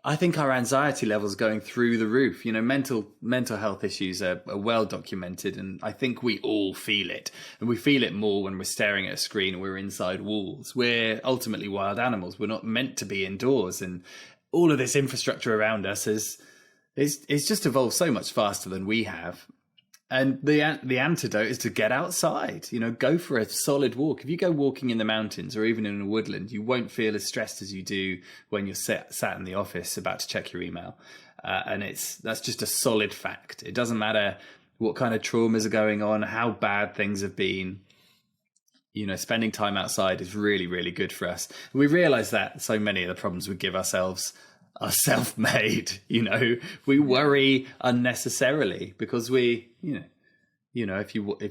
I think our anxiety levels are going through the roof. Mental health issues are well documented, and I think we all feel it. And we feel it more when we're staring at a screen and we're inside walls. We're ultimately wild animals. We're not meant to be indoors. And all of this infrastructure around us is just evolved so much faster than we have. And the antidote is to get outside, go for a solid walk. If you go walking in the mountains or even in a woodland, you won't feel as stressed as you do when you're sat in the office about to check your email. And that's just a solid fact. It doesn't matter what kind of traumas are going on, how bad things have been. Spending time outside is really, really good for us. And we realize that so many of the problems we give ourselves are self-made. We worry unnecessarily because if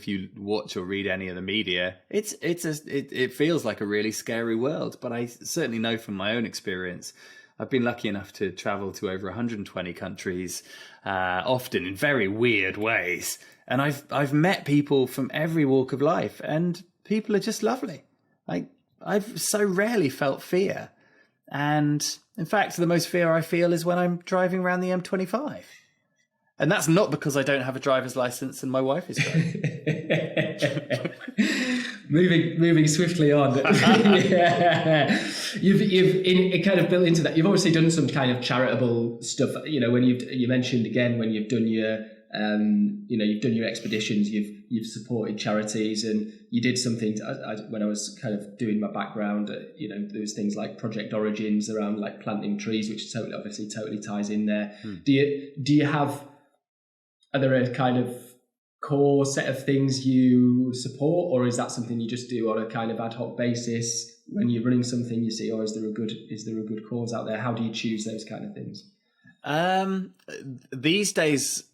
you watch or read any of the media, it feels like a really scary world. But I certainly know from my own experience, I've been lucky enough to travel to over 120 countries, often in very weird ways, and I've met people from every walk of life, and people are just lovely. I've so rarely felt fear. And in fact, the most fear I feel is when I'm driving around the M25. And that's not because I don't have a driver's license and my wife is driving. Moving swiftly on. Yeah. You've kind of built into that. You've obviously done some kind of charitable stuff. When you mentioned again when you've done your you've done your expeditions, you've supported charities, and you did something when I was kind of doing my background. There was things like Project Origins around like planting trees, which totally ties in there. Are there a kind of core set of things you support, or is that something you just do on a kind of ad hoc basis when you're running something you see, or is there a good cause out there? How do you choose those kind of things? These days,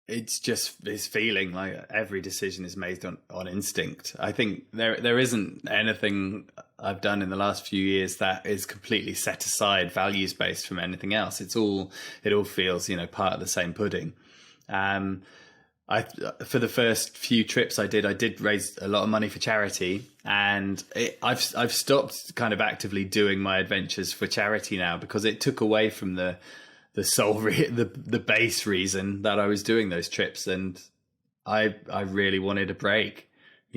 it's just this feeling like every decision is made on instinct. I think there isn't anything I've done in the last few years that is completely set aside values based from anything else. It all feels, part of the same pudding. For the first few trips I did raise a lot of money for charity, and I've stopped kind of actively doing my adventures for charity now because it took away from the the base reason that I was doing those trips, and I really wanted a break.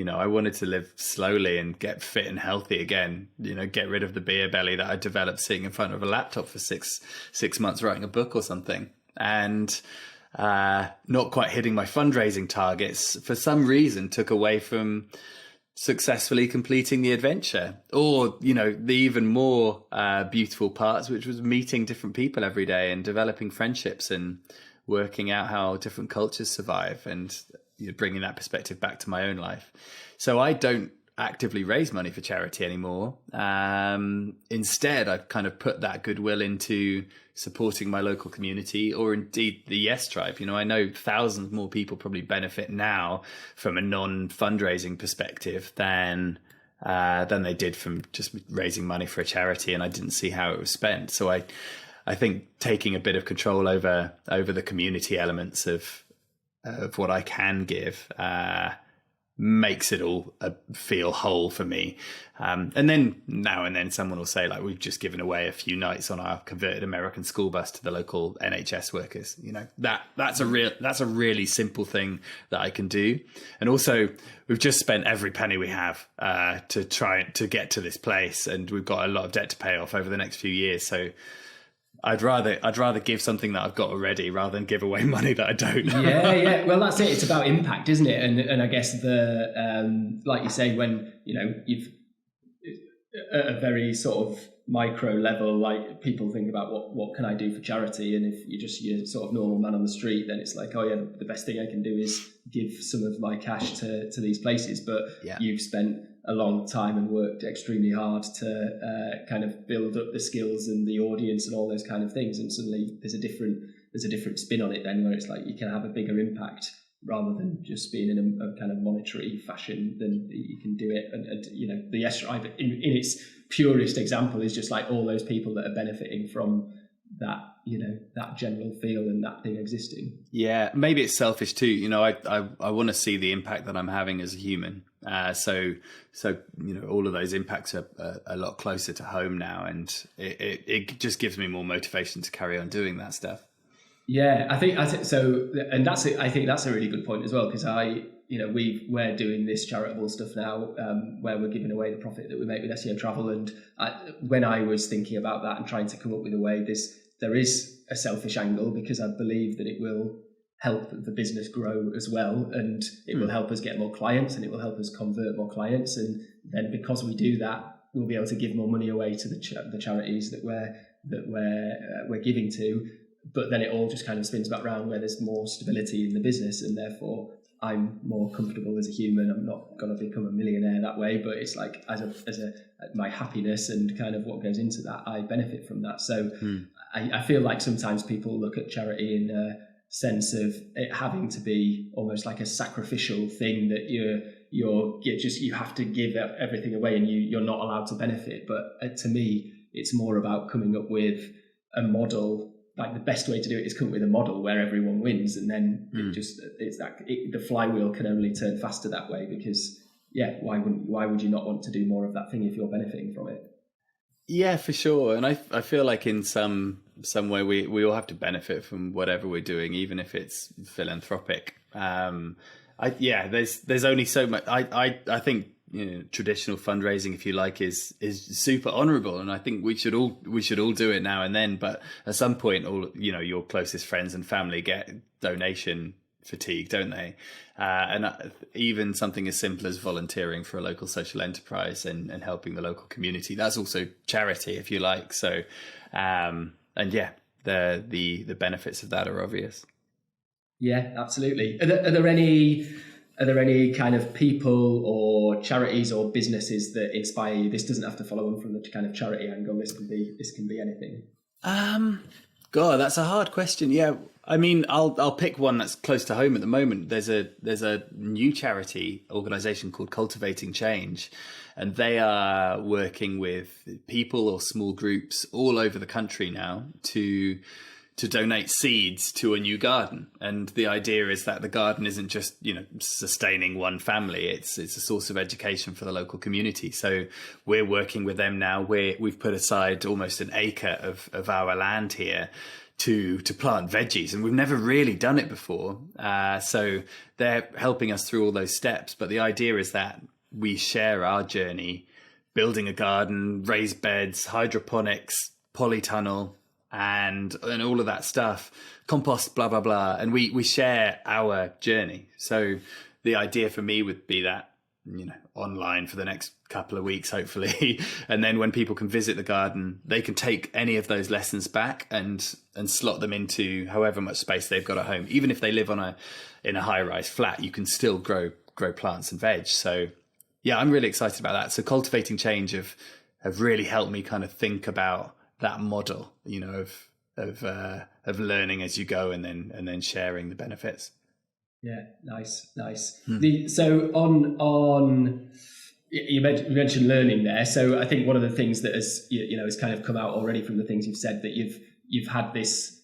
I wanted to live slowly and get fit and healthy again. Get rid of the beer belly that I developed sitting in front of a laptop for six months writing a book or something, and not quite hitting my fundraising targets for some reason took away from successfully completing the adventure, or the even more beautiful parts, which was meeting different people every day and developing friendships and working out how different cultures survive, and bringing that perspective back to my own life. So I don't actively raise money for charity anymore. Instead, I've kind of put that goodwill into supporting my local community, or indeed the YesTribe. I know thousands more people probably benefit now from a non-fundraising perspective than they did from just raising money for a charity, and I didn't see how it was spent. So I think taking a bit of control over the community elements of what I can give makes it all feel whole for me. And then now and then someone will say, like, we've just given away a few nights on our converted American school bus to the local NHS workers. That's a really simple thing that I can do. And also, we've just spent every penny we have to try to get to this place, and we've got a lot of debt to pay off over the next few years. So I'd rather give something that I've got already rather than give away money that I don't. Yeah. Well, that's it. It's about impact, isn't it? And I guess like you say, when you've at a very sort of micro level, like people think about what can I do for charity, and if you're sort of normal man on the street, then it's like, oh yeah, the best thing I can do is give some of my cash to these places. But you've spent a long time and worked extremely hard to kind of build up the skills and the audience and all those kind of things, and suddenly there's a different spin on it then, where it's like you can have a bigger impact rather than just being in a kind of monetary fashion. Then you can do it, and the YesTribe in its purest example is just like all those people that are benefiting from that, that general feel and that thing existing. Yeah, maybe it's selfish too. I want to see the impact that I'm having as a human. So all of those impacts are a lot closer to home now, and it just gives me more motivation to carry on doing that stuff. Yeah, I think so, and I think that's a really good point as well, because we're doing this charitable stuff now, where we're giving away the profit that we make with SEO Travel, and when I was thinking about that and trying to come up with a way, there is a selfish angle, because I believe that it will help the business grow as well, and it will help us get more clients, and it will help us convert more clients, and then because we do that, we'll be able to give more money away to the charities that we're giving to. But then it all just kind of spins back around where there's more stability in the business, and therefore I'm more comfortable as a human. I'm not going to become a millionaire that way, but it's like as my happiness and kind of what goes into that, I benefit from that. So I feel like sometimes people look at charity in a sense of it having to be almost like a sacrificial thing, that you have to give everything away and you're not allowed to benefit. But to me, it's more about coming up with a model. Like the best way to do it is come up with a model where everyone wins, and then the flywheel can only turn faster that way, because why would you not want to do more of that thing if you're benefiting from it? Yeah, for sure. And I feel like in some way we all have to benefit from whatever we're doing, even if it's philanthropic. There's only so much. I think traditional fundraising, if you like, is super honourable, and I think we should all do it now and then. But at some point, all your closest friends and family get donation fatigue, don't they? Even something as simple as volunteering for a local social enterprise and helping the local community, that's also charity, if you like. So, the benefits of that are obvious. Yeah, absolutely. Are there any kind of people or charities or businesses that inspire you? This doesn't have to follow on from the kind of charity angle. This can be anything. God, that's a hard question. Yeah, I mean, I'll pick one that's close to home at the moment. There's a new charity organisation called Cultivating Change, and they are working with people or small groups all over the country now to donate seeds to a new garden. And the idea is that the garden isn't just, sustaining one family. It's a source of education for the local community. So we're working with them now. We've put aside almost an acre of our land here to plant veggies, and we've never really done it before. So they're helping us through all those steps. But the idea is that we share our journey, building a garden, raised beds, hydroponics, polytunnel, and all of that stuff, compost, blah, blah, blah. And we share our journey. So the idea for me would be that, online for the next couple of weeks, hopefully. And then when people can visit the garden, they can take any of those lessons back and slot them into however much space they've got at home. Even if they live in a high-rise flat, you can still grow plants and veg. So yeah, I'm really excited about that. So Cultivating Change have really helped me kind of think about that model, of learning as you go and then sharing the benefits. Yeah, nice. So on you mentioned learning there. So I think one of the things that has kind of come out already from the things you've said, that you've had this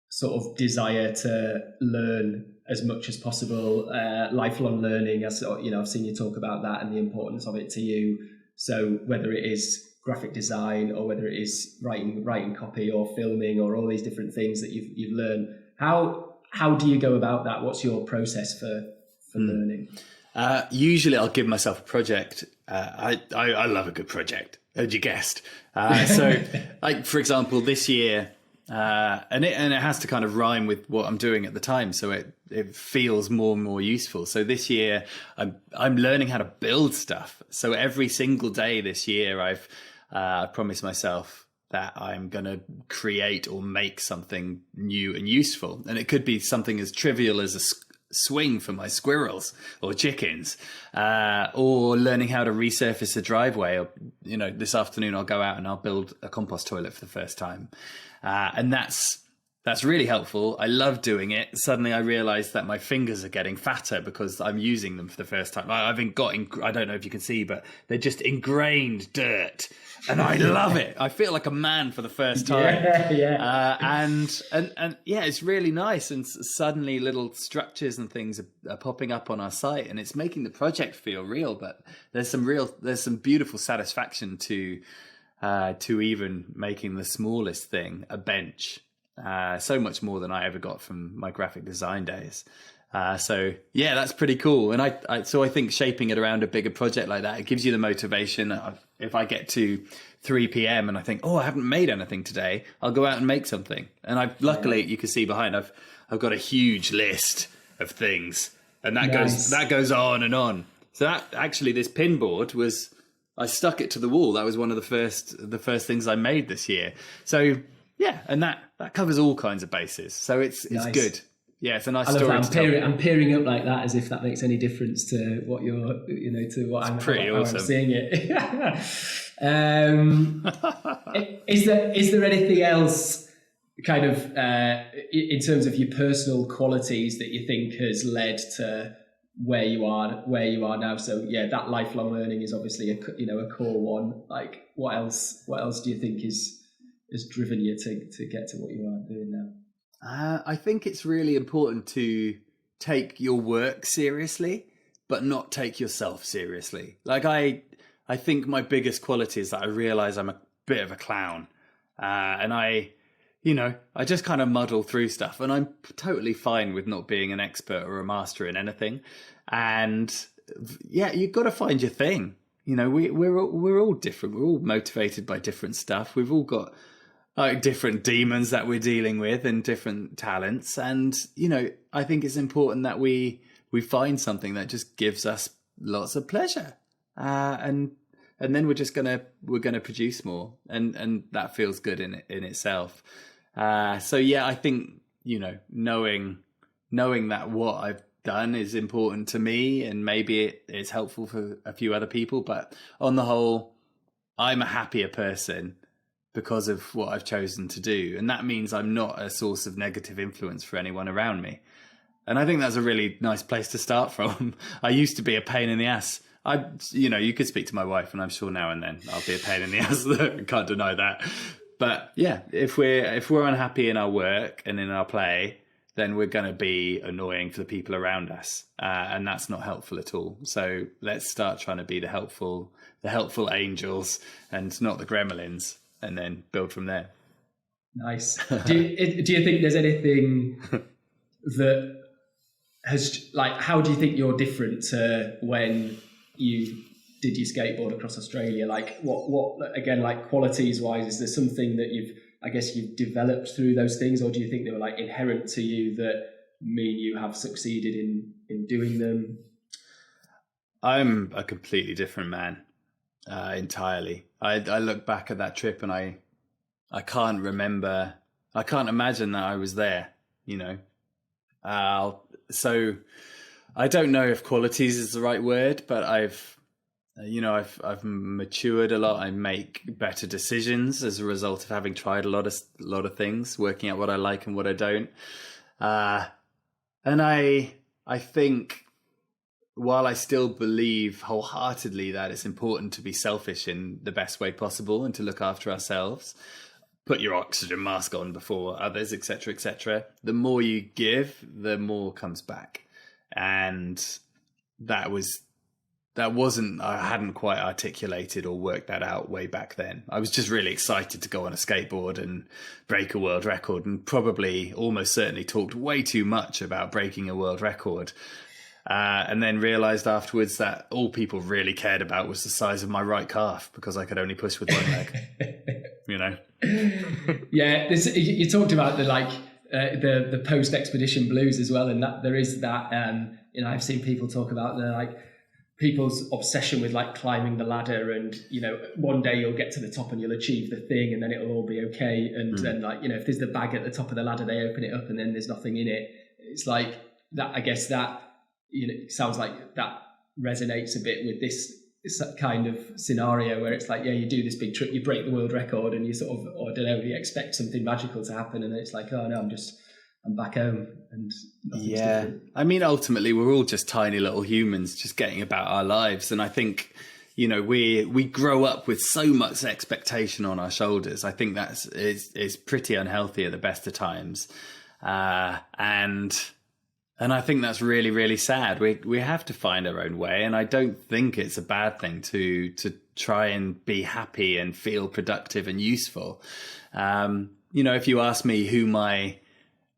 sort of desire to learn as much as possible, lifelong learning. I've seen you talk about that and the importance of it to you. So whether it is graphic design or whether it is writing copy or filming or all these different things that you've learned, how do you go about that? What's your process for learning? Usually I'll give myself a project. I love a good project, as you guessed. So like, for example, this year, and it has to kind of rhyme with what I'm doing at the time, so it feels more and more useful. So this year I'm learning how to build stuff. So every single day this year I've promised myself that I'm going to create or make something new and useful. And it could be something as trivial as a swing for my squirrels or chickens, or learning how to resurface a driveway. Or, this afternoon I'll go out and I'll build a compost toilet for the first time. And that's really helpful. I love doing it. Suddenly I realized that my fingers are getting fatter because I'm using them for the first time. I don't know if you can see, but they're just ingrained dirt. And I love it. I feel like a man for the first time. Yeah. And yeah, it's really nice. And suddenly little structures and things are popping up on our site, and it's making the project feel real. But there's some beautiful satisfaction to even making the smallest thing, a bench. So much more than I ever got from my graphic design days. So yeah, that's pretty cool. And I think shaping it around a bigger project like that, it gives you the motivation. If I get to 3 p.m. and I think, I haven't made anything today, I'll go out and make something. And luckily you can see behind, I've got a huge list of things, and that goes on and on. So that actually, this pin board I stuck it to the wall. That was one of the first things I made this year. So yeah, and that covers all kinds of bases. So it's good. Yeah, it's a nice story. I'm peering up like that, as if that makes any difference to what you're, to what I'm seeing it. Is there anything else, kind of, in terms of your personal qualities, that you think has led to where you are now? So yeah, that lifelong learning is obviously a core one. Like, what else do you think has driven you to get to what you are doing now? I think it's really important to take your work seriously, but not take yourself seriously. Like, I think my biggest quality is that I realize I'm a bit of a clown, and I just kind of muddle through stuff, and I'm totally fine with not being an expert or a master in anything. And yeah, you've got to find your thing. You know, we're all different. We're all motivated by different stuff. We've all got like different demons that we're dealing with and different talents. And, you know, I think it's important that we find something that just gives us lots of pleasure. And then we're gonna produce more, and that feels good in itself. So yeah, I think, you know, knowing that what I've done is important to me, and maybe it's helpful for a few other people, but on the whole, I'm a happier person because of what I've chosen to do, and that means I'm not a source of negative influence for anyone around me. And I think that's a really nice place to start from. I used to be a pain in the ass. You could speak to my wife, and I'm sure now and then I'll be a pain in the ass. I can't deny that. But yeah, if we're unhappy in our work and in our play, then we're going to be annoying for the people around us, and that's not helpful at all. So let's start trying to be the helpful angels and not the gremlins, and then build from there. Nice. Do you think there's anything that has, like, how do you think you're different to when you did your skateboard across Australia? Like, what again, like, qualities wise, is there something that you've developed through those things, or do you think they were like inherent to you that mean you have succeeded in doing them? I'm a completely different man, entirely. I look back at that trip and I can't imagine that I was there, you know. So I don't know if qualities is the right word, but I've matured a lot. I make better decisions as a result of having tried a lot of things, working out what I like and what I don't. And I think, while I still believe wholeheartedly that it's important to be selfish in the best way possible and to look after ourselves, put your oxygen mask on before others, etc., the more you give, the more comes back. And that wasn't, I hadn't quite articulated or worked that out way back then. I was just really excited to go on a skateboard and break a world record, and probably almost certainly talked way too much about breaking a world record. And then realized afterwards that all people really cared about was the size of my right calf, because I could only push with one leg. You know? Yeah, you talked about the post expedition blues as well, and that there is that. I've seen people talk about people's obsession with like climbing the ladder, and one day you'll get to the top and you'll achieve the thing, and then it'll all be okay. And then if there's the bag at the top of the ladder, they open it up and then there's nothing in it. It's like that. I guess that it sounds like that resonates a bit with this kind of scenario where it's like, yeah, you do this big trip, you break the world record, and you sort of, or I don't know, you expect something magical to happen, and then it's like, oh no, I'm back home and nothing's different. I mean, ultimately we're all just tiny little humans just getting about our lives, and I think we grow up with so much expectation on our shoulders. I think that's is pretty unhealthy at the best of times, and I think that's really, really sad. We have to find our own way, and I don't think it's a bad thing to try and be happy and feel productive and useful. If you ask me who my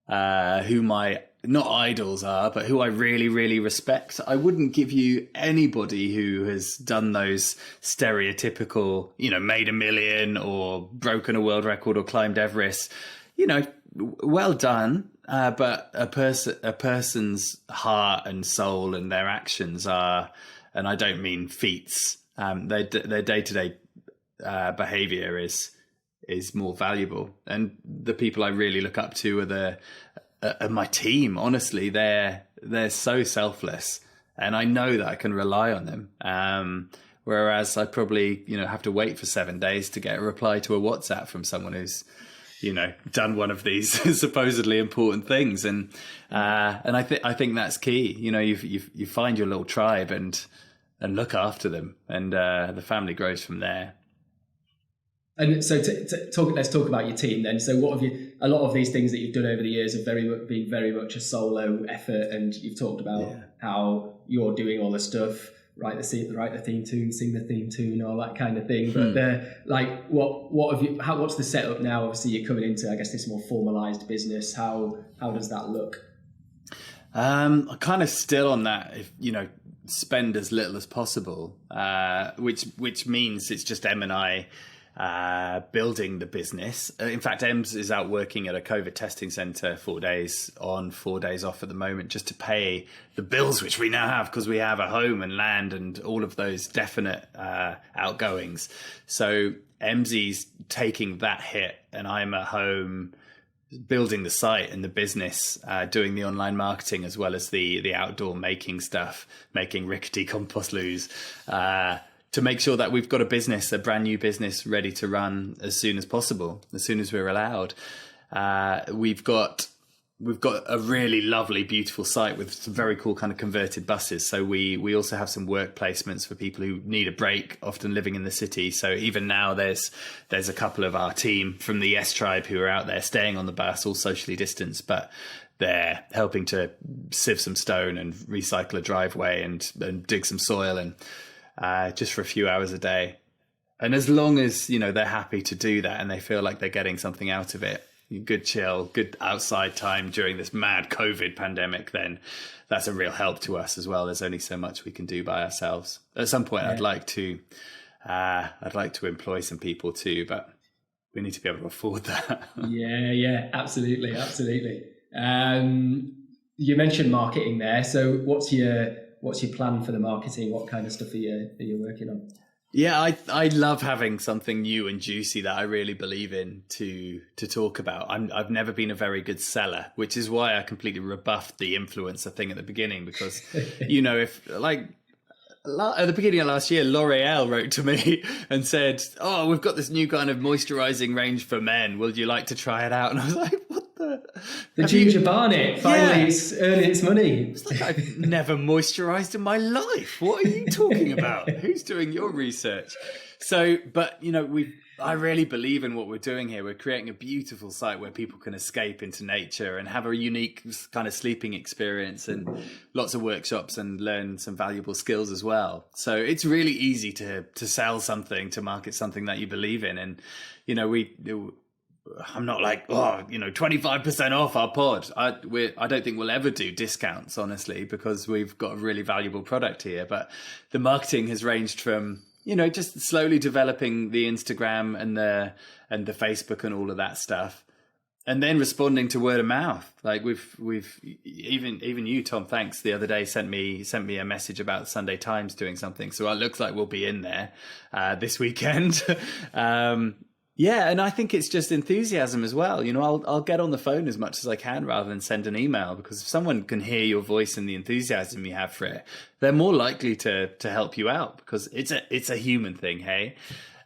not idols are, but who I really, really respect, I wouldn't give you anybody who has done those stereotypical, made $1 million or broken a world record or climbed Everest. Well done. But a person's heart and soul and their actions are, and I don't mean feats, their day-to-day behavior is more valuable. And the people I really look up to are my team. Honestly, they're so selfless, and I know that I can rely on them. Whereas I probably have to wait for 7 days to get a reply to a WhatsApp from someone who's done one of these supposedly important things, and I think that's key. You find your little tribe and look after them, and the family grows from there. And so let's talk about your team then. So what have you? A lot of these things that you've done over the years have been very much a solo effort, and you've talked about how you're doing all the stuff. Write the theme tune, sing the theme tune, all that kind of thing. But what have you? What's the setup now? Obviously, you're coming into, I guess, this more formalized business. How does that look? I'm kind of still on that. spend as little as possible, which means it's just Em and I building the business. In fact, Ems is out working at a COVID testing centre 4 days on, 4 days off at the moment, just to pay the bills which we now have, because we have a home and land and all of those definite outgoings. So Emsy's taking that hit, and I'm at home building the site and the business, doing the online marketing as well as the outdoor making stuff, making rickety compost loos, to make sure that we've got a business, a brand new business, ready to run as soon as possible, as soon as we're allowed. We've got a really lovely, beautiful site with some very cool kind of converted buses. So we also have some work placements for people who need a break, often living in the city. So even now there's a couple of our team from the YesTribe who are out there staying on the bus, all socially distanced, but they're helping to sieve some stone and recycle a driveway and dig some soil, and just for a few hours a day. And as long as, they're happy to do that and they feel like they're getting something out of it, good chill, good outside time during this mad COVID pandemic, then that's a real help to us as well. There's only so much we can do by ourselves. At some point, I'd like to employ some people too, but we need to be able to afford that. Yeah, absolutely. You mentioned marketing there. So what's your plan for the marketing? What kind of stuff are you working on? Yeah, I love having something new and juicy that I really believe in to talk about. I've never been a very good seller, which is why I completely rebuffed the influencer thing at the beginning, because, if like at the beginning of last year, L'Oreal wrote to me and said, "Oh, we've got this new kind of moisturizing range for men. Would you like to try it out?" And I was like, "What the Ginger Barnett finally it's earning its money." It's like, I've never moisturized in my life. What are you talking about? Who's doing your research? So, but I really believe in what we're doing here. We're creating a beautiful site where people can escape into nature and have a unique kind of sleeping experience, and lots of workshops, and learn some valuable skills as well. So it's really easy to sell something, to market something that you believe in. And, I'm not like, 25% off our pod. I don't think we'll ever do discounts, honestly, because we've got a really valuable product here. But the marketing has ranged from, just slowly developing the Instagram and the Facebook and all of that stuff, and then responding to word of mouth. Like we've even you, Tom, thanks, the other day sent me a message about Sunday Times doing something. So it looks like we'll be in there this weekend. Yeah, and I think it's just enthusiasm as well. I'll get on the phone as much as I can rather than send an email, because if someone can hear your voice and the enthusiasm you have for it, they're more likely to help you out, because it's a human thing, hey?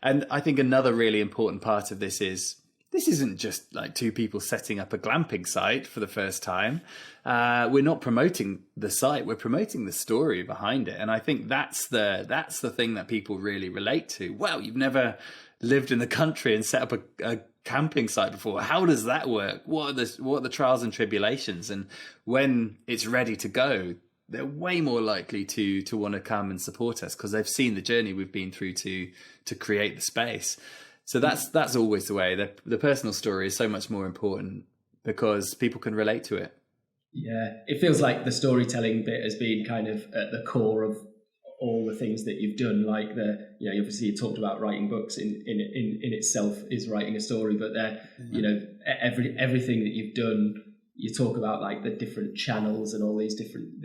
And I think another really important part of this isn't just like two people setting up a glamping site for the first time. We're not promoting the site, we're promoting the story behind it. And I think that's the thing that people really relate to. Wow, you've never lived in the country and set up a camping site before. How does that work? What are the trials and tribulations? And when it's ready to go, they're way more likely to want to come and support us, because they've seen the journey we've been through to create the space. So that's always the way. The personal story is so much more important, because people can relate to it. Yeah, it feels like the storytelling bit has been kind of at the core of all the things that you've done. Like obviously you talked about writing books in itself is writing a story, but everything that you've done, you talk about like the different channels and all these different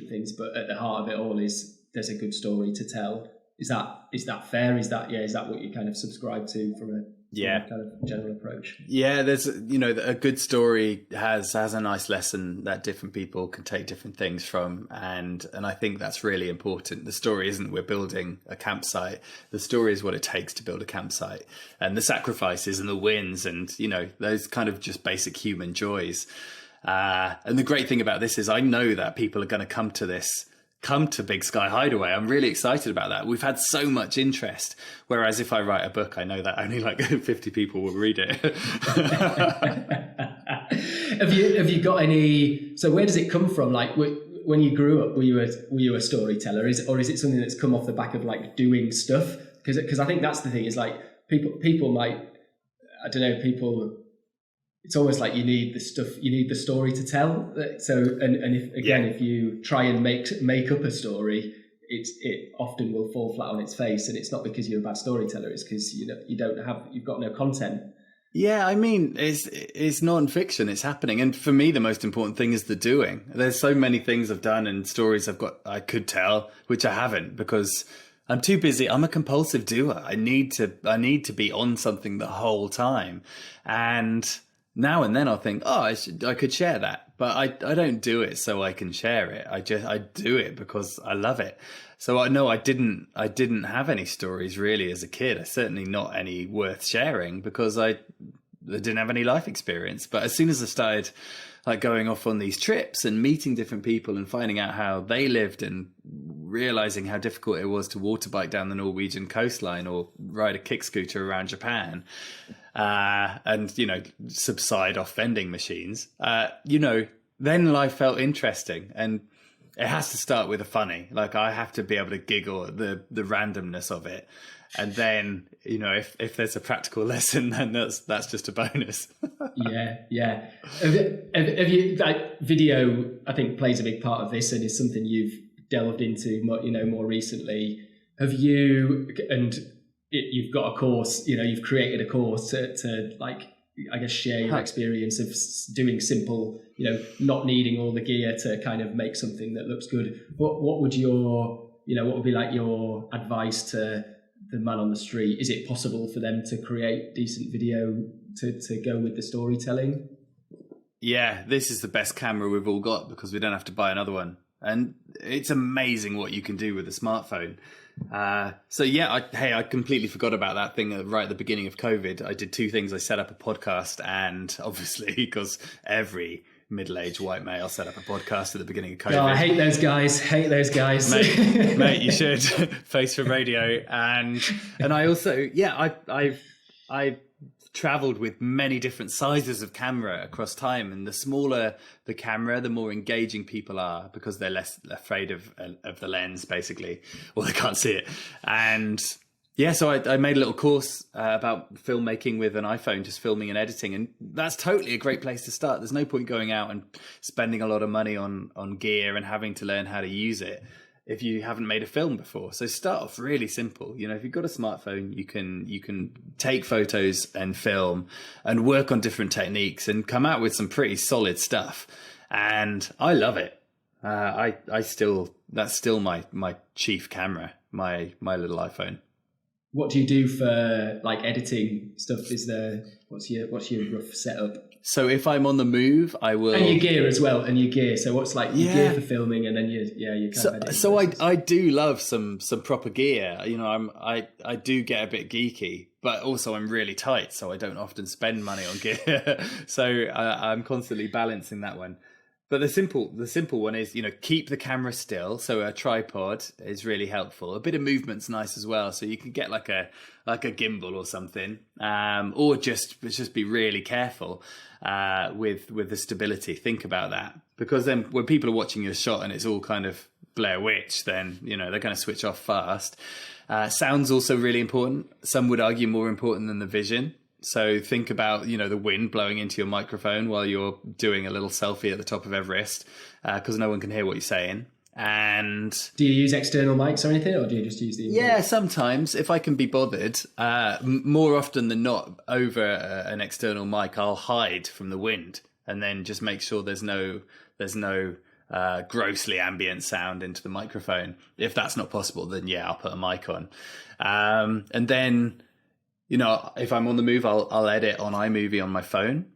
things, but at the heart of it all is there's a good story to tell. Is that fair? Is that what you kind of subscribe to from a kind of general approach? Yeah, there's a good story has a nice lesson that different people can take different things from, and I think that's really important. The story isn't we're building a campsite. The story is what it takes to build a campsite, and the sacrifices and the wins, and those kind of just basic human joys. And the great thing about this is I know that people are going to come to Big Sky Hideaway. I'm really excited about that. We've had so much interest. Whereas if I write a book, I know that only like 50 people will read it. Have you got any? So where does it come from? Like when you grew up, were you a storyteller? Or is it something that's come off the back of like doing stuff? Because I think that's the thing. Is like people might, I don't know, people it's almost like you need the story to tell. So, and if you try and make up a story, it often will fall flat on its face, and it's not because you're a bad storyteller. It's because you've got no content. Yeah, I mean, it's non-fiction. It's happening, and for me, the most important thing is the doing. There's so many things I've done and stories I could tell, which I haven't because I'm too busy. I'm a compulsive doer. I need to be on something the whole time, and now and then I'll think, I could share that, but I don't do it so I can share it. I do it because I love it. So I know I didn't have any stories really as a kid. Certainly not any worth sharing because I didn't have any life experience. But as soon as I started like going off on these trips and meeting different people and finding out how they lived and realizing how difficult it was to water bike down the Norwegian coastline or ride a kick scooter around Japan, and subside off vending machines, then life felt interesting. And it has to start with a funny. Like I have to be able to giggle at the randomness of it, and then if there's a practical lesson, then that's just a bonus. yeah. Have you, like, video? I think plays a big part of this, and is something you've delved into more recently. Have you? And you've got a course. You've created a course to like, I guess, share your experience of doing simple, not needing all the gear to kind of make something that looks good. What would be like your advice to the man on the street? Is it possible for them to create decent video to go with the storytelling? Yeah, this is the best camera we've all got because we don't have to buy another one. And it's amazing what you can do with a smartphone. I completely forgot about that thing right at the beginning of COVID. I did two things. I set up a podcast, and obviously because every middle-aged white male set up a podcast at the beginning of COVID. Oh, I hate those guys. Mate, you should. Face for radio. And I also, I've traveled with many different sizes of camera across time, and the smaller the camera, the more engaging people are because they're less afraid of the lens, basically, or they can't see it. And so I made a little course about filmmaking with an iPhone, just filming and editing, and that's totally a great place to start. There's no point going out and spending a lot of money on gear and having to learn how to use it if you haven't made a film before. So start off really simple. If you've got a smartphone, you can take photos and film and work on different techniques and come out with some pretty solid stuff. And I love it. That's still my chief camera, my little iPhone. What do you do for like editing stuff? What's your rough setup? So if I'm on the move, I will. And your gear as well, So what's like your gear for filming, and then your kind of editing? So I do love some proper gear. I do get a bit geeky, but also I'm really tight, so I don't often spend money on gear. So I'm constantly balancing that one. But the simple one is, keep the camera still. So a tripod is really helpful. A bit of movement's nice as well. So you can get like a gimbal or something, or just be really careful with the stability. Think about that, because then when people are watching your shot and it's all kind of Blair Witch, then they're going to switch off fast. Sound's also really important. Some would argue more important than the vision. So think about, the wind blowing into your microphone while you're doing a little selfie at the top of Everest, because no one can hear what you're saying. And do you use external mics or anything, or do you just use the? Yeah, sometimes if I can be bothered. More often than not, over an external mic, I'll hide from the wind and then just make sure there's no grossly ambient sound into the microphone. If that's not possible, then I'll put a mic on, and then. If I'm on the move, I'll edit on iMovie on my phone.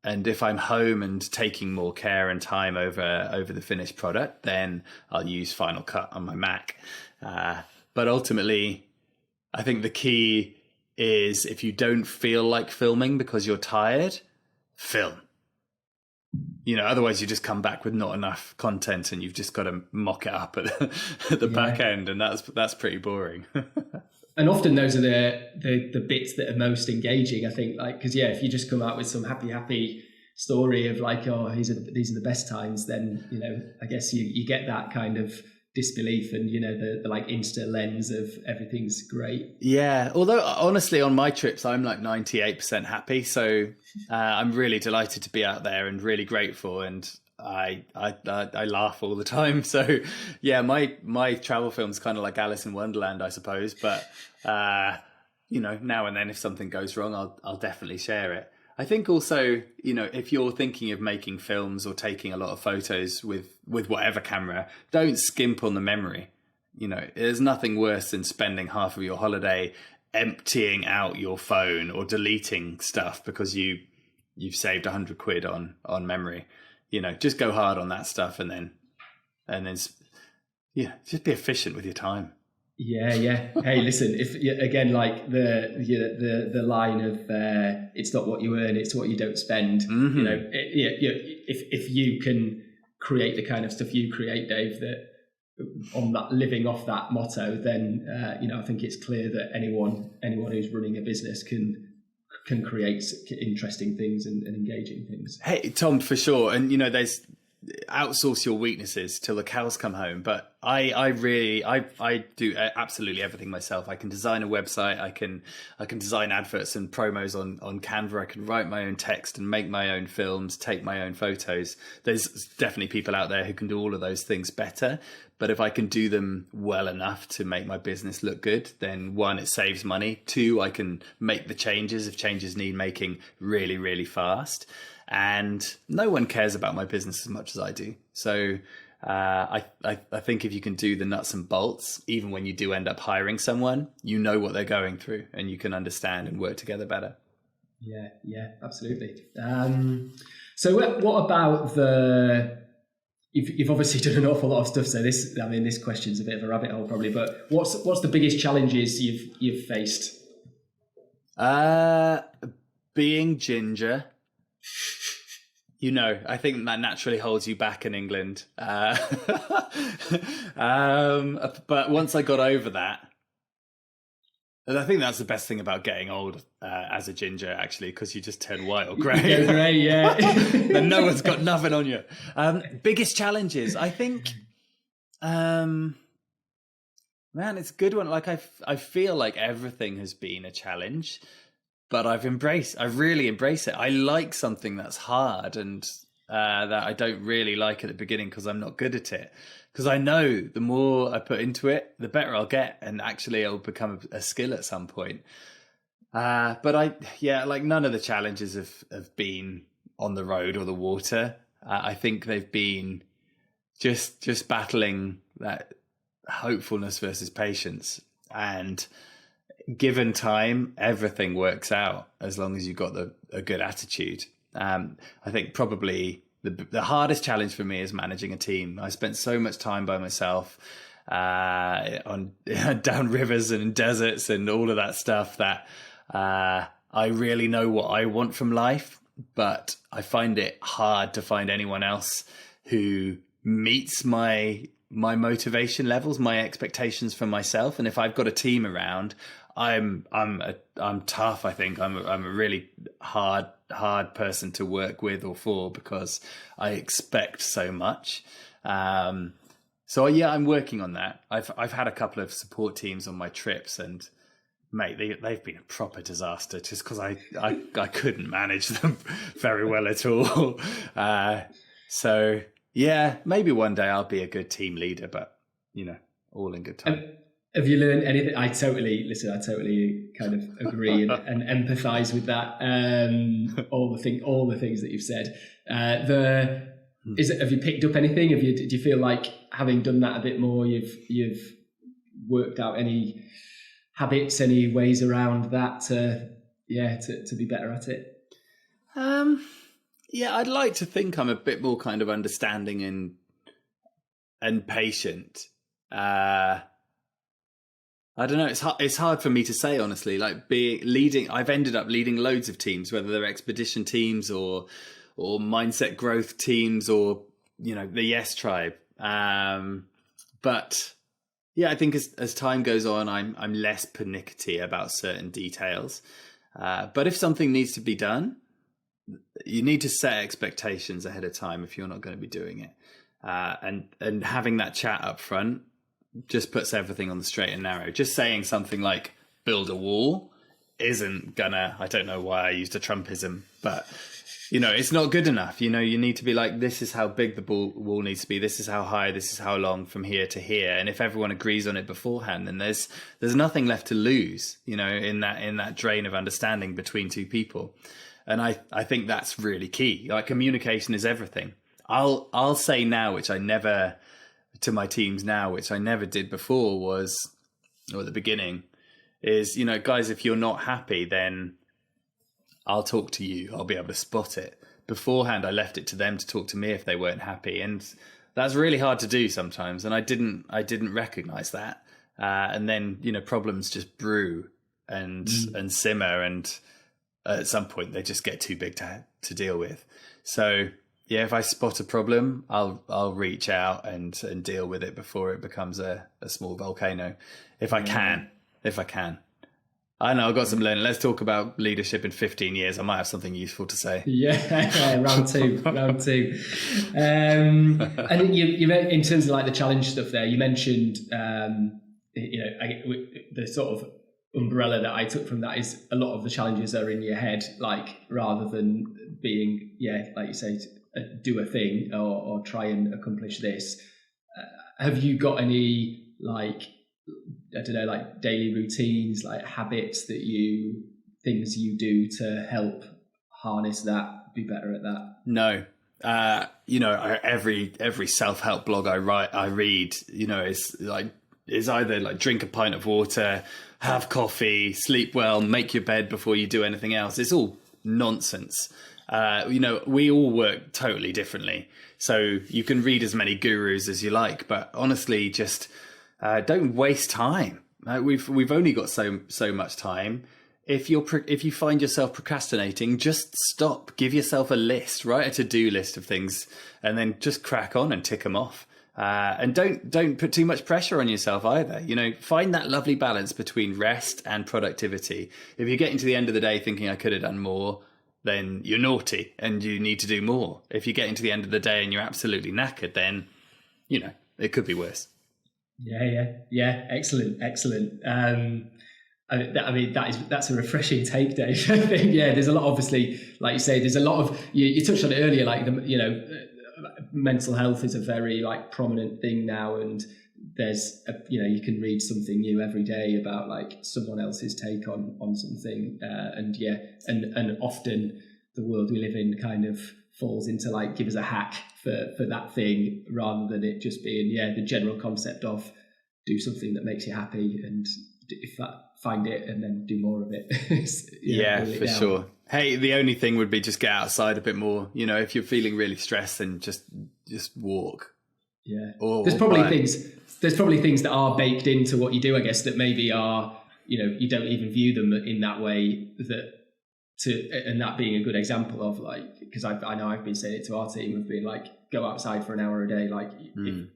And if I'm home and taking more care and time over the finished product, then I'll use Final Cut on my Mac. But ultimately, I think the key is if you don't feel like filming because you're tired, film. Otherwise you just come back with not enough content and you've just got to mock it up at the back end. And that's pretty boring. And often those are the bits that are most engaging, I think. Like, because if you just come out with some happy story of like, these are the best times, then I guess you get that kind of disbelief and, the like Insta lens of everything's great. Yeah, although honestly on my trips I'm like 98% happy, so I'm really delighted to be out there and really grateful, and I laugh all the time. So yeah, my travel film's kind of like Alice in Wonderland, I suppose, but now and then if something goes wrong, I'll definitely share it. I think also, if you're thinking of making films or taking a lot of photos with whatever camera, don't skimp on the memory. There's nothing worse than spending half of your holiday emptying out your phone or deleting stuff because you've saved £100 on memory. Just go hard on that stuff and then just be efficient with your time. Yeah. Hey, listen, if again, like the line of it's not what you earn, it's what you don't spend. Mm-hmm. If you can create the kind of stuff you create, Dave, that on that, living off that motto, then I think it's clear that anyone who's running a business can create interesting things and engaging things. Hey, Tom, for sure. And there's outsource your weaknesses till the cows come home, but I do absolutely everything myself. I can design a website, I can design adverts and promos on Canva, I can write my own text and make my own films, take my own photos. There's definitely people out there who can do all of those things better, but if I can do them well enough to make my business look good, then one, it saves money, two, I can make the changes if changes need making really, really fast. And no one cares about my business as much as I do. So I think if you can do the nuts and bolts, even when you do end up hiring someone, what they're going through and you can understand and work together better. Yeah, absolutely. So what about you've obviously done an awful lot of stuff. So this question's a bit of a rabbit hole probably, but what's the biggest challenges you've faced? Being ginger. I think that naturally holds you back in England. But once I got over that, and I think that's the best thing about getting old as a ginger, actually, because you just turn white or grey. You go grey, yeah. Then no one's got nothing on you. Biggest challenges, I think. Man, it's a good one. Like I feel like everything has been a challenge. But I really embrace it. I like something that's hard and that I don't really like at the beginning because I'm not good at it. Because I know the more I put into it, the better I'll get. And actually it'll become a skill at some point. But none of the challenges have been on the road or the water. I think they've been just battling that hopefulness versus patience. And given time, everything works out as long as you've got a good attitude. I think probably the hardest challenge for me is managing a team. I spent so much time by myself on down rivers and in deserts and all of that stuff that I really know what I want from life, but I find it hard to find anyone else who meets my motivation levels, my expectations for myself. And if I've got a team around, I'm tough. I think I'm a really hard person to work with or for because I expect so much. So yeah, I'm working on that. I've had a couple of support teams on my trips, and mate, they've been a proper disaster just because I couldn't manage them very well at all. So yeah, maybe one day I'll be a good team leader, but all in good time. Have you learned anything? I totally kind of agree and empathise with that. All the things that you've said. Have you picked up anything? Do you feel like having done that a bit more, you've worked out any habits, any ways around that to be better at it? Yeah, I'd like to think I'm a bit more kind of understanding and patient. I don't know. It's hard for me to say, honestly. Like I've ended up leading loads of teams, whether they're expedition teams or mindset growth teams or the YesTribe. But yeah, I think as time goes on, I'm less pernickety about certain details. But if something needs to be done, you need to set expectations ahead of time if you're not going to be doing it. and having that chat up front just puts everything on the straight and narrow. Just saying something like build a wall isn't gonna, I don't know why I used a Trumpism, but it's not good enough. You need to be like, this is how big the wall needs to be. This is how high, this is how long from here to here. And if everyone agrees on it beforehand, then there's nothing left to lose, in that drain of understanding between two people. And I think that's really key. Like, communication is everything. I'll say now, which I never, to my teams now, which I never did before, was, or at the beginning, is, guys, if you're not happy, then I'll talk to you. I'll be able to spot it. Beforehand, I left it to them to talk to me if they weren't happy. And that's really hard to do sometimes. And I didn't recognize that. And then, problems just brew and simmer. And at some point they just get too big to deal with. So yeah, if I spot a problem, I'll reach out and deal with it before it becomes a small volcano. If I can. I know I've got some learning. Let's talk about leadership in 15 years. I might have something useful to say. Yeah, round two. And you in terms of like the challenge stuff there, you mentioned, the sort of umbrella that I took from that is a lot of the challenges are in your head, like rather than being, like you say, do a thing or try and accomplish this. Have you got any like daily routines, like habits things you do to help harness that, be better at that? No. Every self-help blog I read, is either like drink a pint of water, have coffee, sleep well, make your bed before you do anything else. It's all nonsense. We all work totally differently. So you can read as many gurus as you like, but honestly, just don't waste time. We've only got so much time. If you find yourself procrastinating, just stop. Give yourself a list, write a to-do list of things, and then just crack on and tick them off. And don't put too much pressure on yourself either. Find that lovely balance between rest and productivity. If you're getting to the end of the day thinking I could have done more, then you're naughty and you need to do more. If you're getting to the end of the day and you're absolutely knackered, then it could be worse. Yeah. Excellent. That's a refreshing take, Dave. I think, there's a lot, obviously, like you say, there's a lot of, you touched on it earlier, like mental health is a very prominent thing now. And there's, you can read something new every day about like someone else's take on something. And often the world we live in kind of falls into like, give us a hack for that thing, rather than it just being the general concept of do something that makes you happy, and if that, find it and then do more of it. For sure. Hey, the only thing would be just get outside a bit more. If you're feeling really stressed, then just walk. There's probably things that are baked into what you do, I guess, that maybe are, you don't even view them in that way, and that being a good example of because I know I've been saying it to our team of being like, go outside for an hour a day,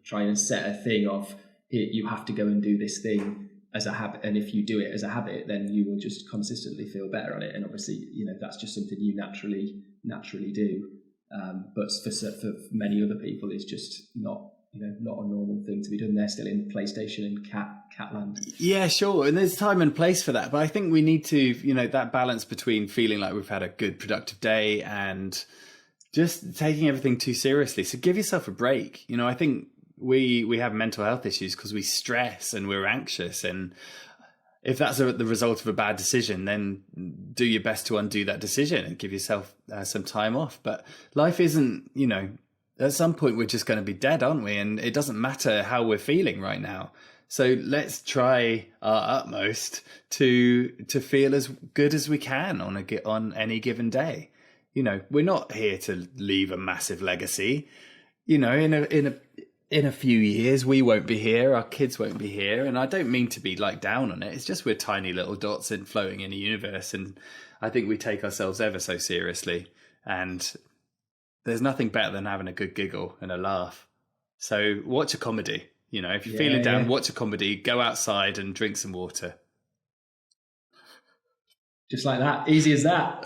try and set a thing of, you have to go and do this thing as a habit, and if you do it as a habit, then you will just consistently feel better on it. And obviously, that's just something you naturally do. But for many other people, it's just not a normal thing to be done. They're still in PlayStation and cat land. Yeah, sure. And there's time and place for that. But I think we need to, that balance between feeling like we've had a good, productive day and just taking everything too seriously. So give yourself a break. I think we have mental health issues because we stress and we're anxious. And if that's the result of a bad decision, then do your best to undo that decision and give yourself some time off. But life isn't, at some point we're just going to be dead, aren't we? And it doesn't matter how we're feeling right now. So let's try our utmost to feel as good as we can on any given day. We're not here to leave a massive legacy. In a few years, we won't be here, our kids won't be here. And I don't mean to be down on it. It's just we're tiny little dots floating in a universe. And I think we take ourselves ever so seriously. And there's nothing better than having a good giggle and a laugh. So watch a comedy. If you're feeling down, watch a comedy, go outside and drink some water. Just like that. Easy as that.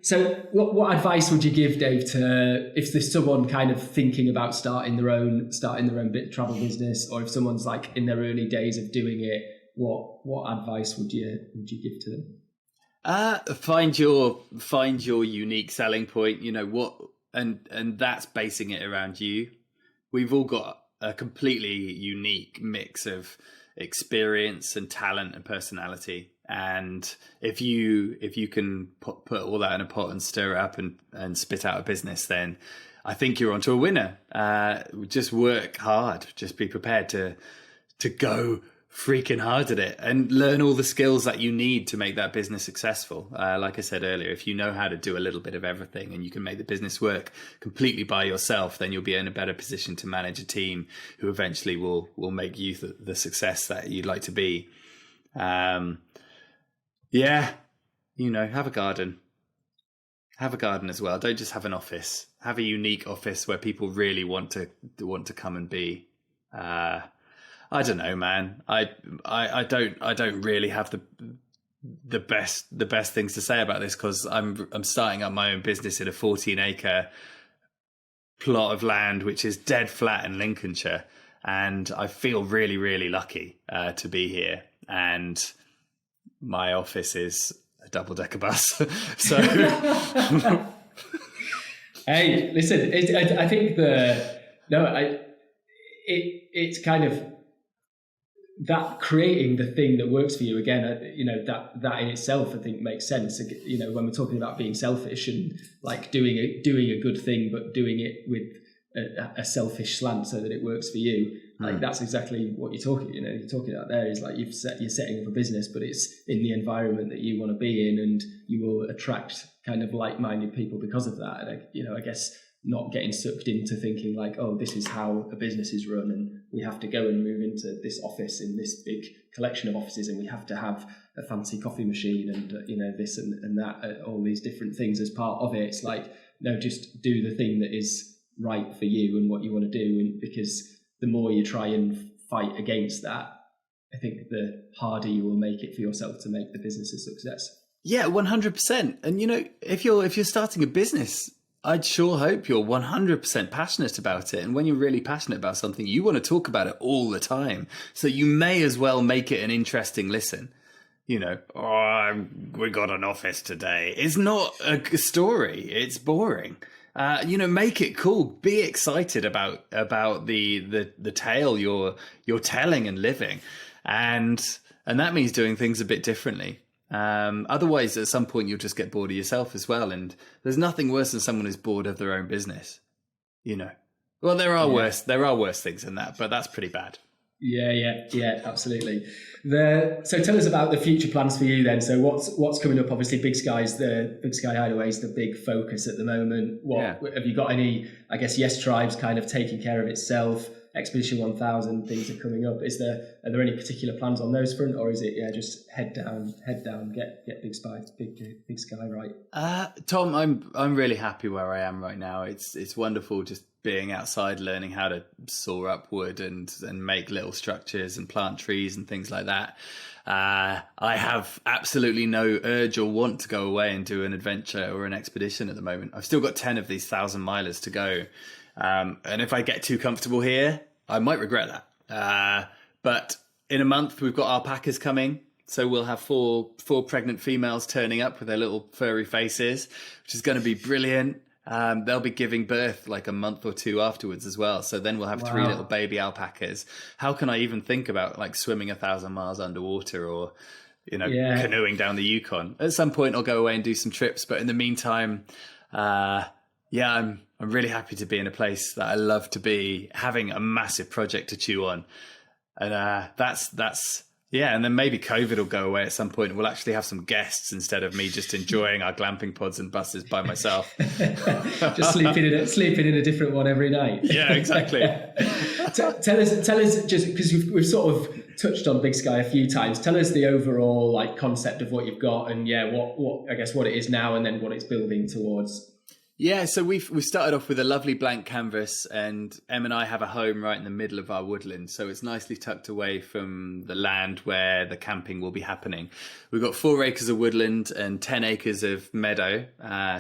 So what advice would you give, Dave, to if there's someone kind of thinking about starting their own travel business, or if someone's like in their early days of doing it, what advice would you give to them? Find your unique selling point, and that's basing it around you. We've all got a completely unique mix of experience and talent and personality. And if you can put all that in a pot and stir it up and spit out a business, then I think you're onto a winner. Just work hard. Just be prepared to go freaking hard at it and learn all the skills that you need to make that business successful. Like I said earlier, if you know how to do a little bit of everything and you can make the business work completely by yourself, then you'll be in a better position to manage a team who eventually will make you the success that you'd like to be. Have a garden. Have a garden as well. Don't just have an office. Have a unique office where people really want to come and be. I don't know, man. I don't really have the best things to say about this, because I'm starting up my own business in a 14-acre plot of land which is dead flat in Lincolnshire, and I feel really, really lucky to be here. And my office is a double-decker bus. So, hey, listen, I think it's kind of that creating the thing that works for you again. That in itself, I think, makes sense. When we're talking about being selfish and like doing a good thing, but doing it with a selfish slant so that it works for you. Like that's exactly what you're talking about there, is like you're setting up a business, but it's in the environment that you want to be in, and you will attract kind of like-minded people because of that. And I guess not getting sucked into thinking like, oh, this is how a business is run, and we have to go and move into this office in this big collection of offices, and we have to have a fancy coffee machine and this and that, all these different things as part of it. It's like, no, just do the thing that is right for you and what you want to do, and because the more you try and fight against that, I think the harder you will make it for yourself to make the business a success. Yeah, 100%. And if you're starting a business, I'd sure hope you're 100% passionate about it. And when you're really passionate about something, you want to talk about it all the time. So you may as well make it an interesting listen. We got an office today. It's not a story. It's boring. Make it cool. Be excited about the tale you're telling and living, and that means doing things a bit differently. Otherwise, at some point, you'll just get bored of yourself as well. And there's nothing worse than someone who's bored of their own business. Well, there are worse things than that, but that's pretty bad. Yeah, absolutely. So tell us about the future plans for you then. So what's coming up? Obviously, Big Sky Hideaway is the big focus at the moment. Have you got any? I guess YesTribe's kind of taking care of itself. Expedition 1000 things are coming up. Are there any particular plans on those front, or is it just head down, get Big Sky right? Tom, I'm really happy where I am right now. It's wonderful just being outside, learning how to saw up wood and make little structures and plant trees and things like that. I have absolutely no urge or want to go away and do an adventure or an expedition at the moment. I've still got 10 of these 1,000-milers to go. And if I get too comfortable here, I might regret that. But in a month, we've got alpacas coming. So we'll have four pregnant females turning up with their little furry faces, which is going to be brilliant. They'll be giving birth like a month or two afterwards as well. So then we'll have 3 little baby alpacas. How can I even think about like swimming 1,000 miles underwater or, canoeing down the Yukon? At some point, I'll go away and do some trips. But in the meantime, I'm really happy to be in a place that I love to be, having a massive project to chew on. And and then maybe COVID will go away at some point and we'll actually have some guests instead of me just enjoying our glamping pods and buses by myself. Just sleeping in a different one every night. Yeah, exactly. Tell us, just because we've sort of touched on Big Sky a few times, tell us the overall like concept of what you've got and what I guess what it is now and then what it's building towards. Yeah, so we started off with a lovely blank canvas, and Em and I have a home right in the middle of our woodland, so it's nicely tucked away from the land where the camping will be happening. We've got 4 acres of woodland and 10 acres of meadow,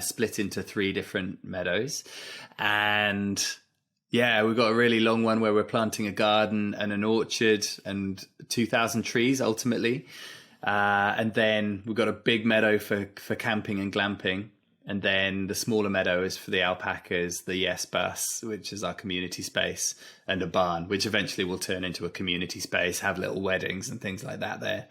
split into 3 different meadows. And yeah, we've got a really long one where we're planting a garden and an orchard and 2,000 trees ultimately. And then we've got a big meadow for camping and glamping. And then the smaller meadow is for the alpacas, the Yes Bus, which is our community space, and a barn, which eventually will turn into a community space, have little weddings and things like that there.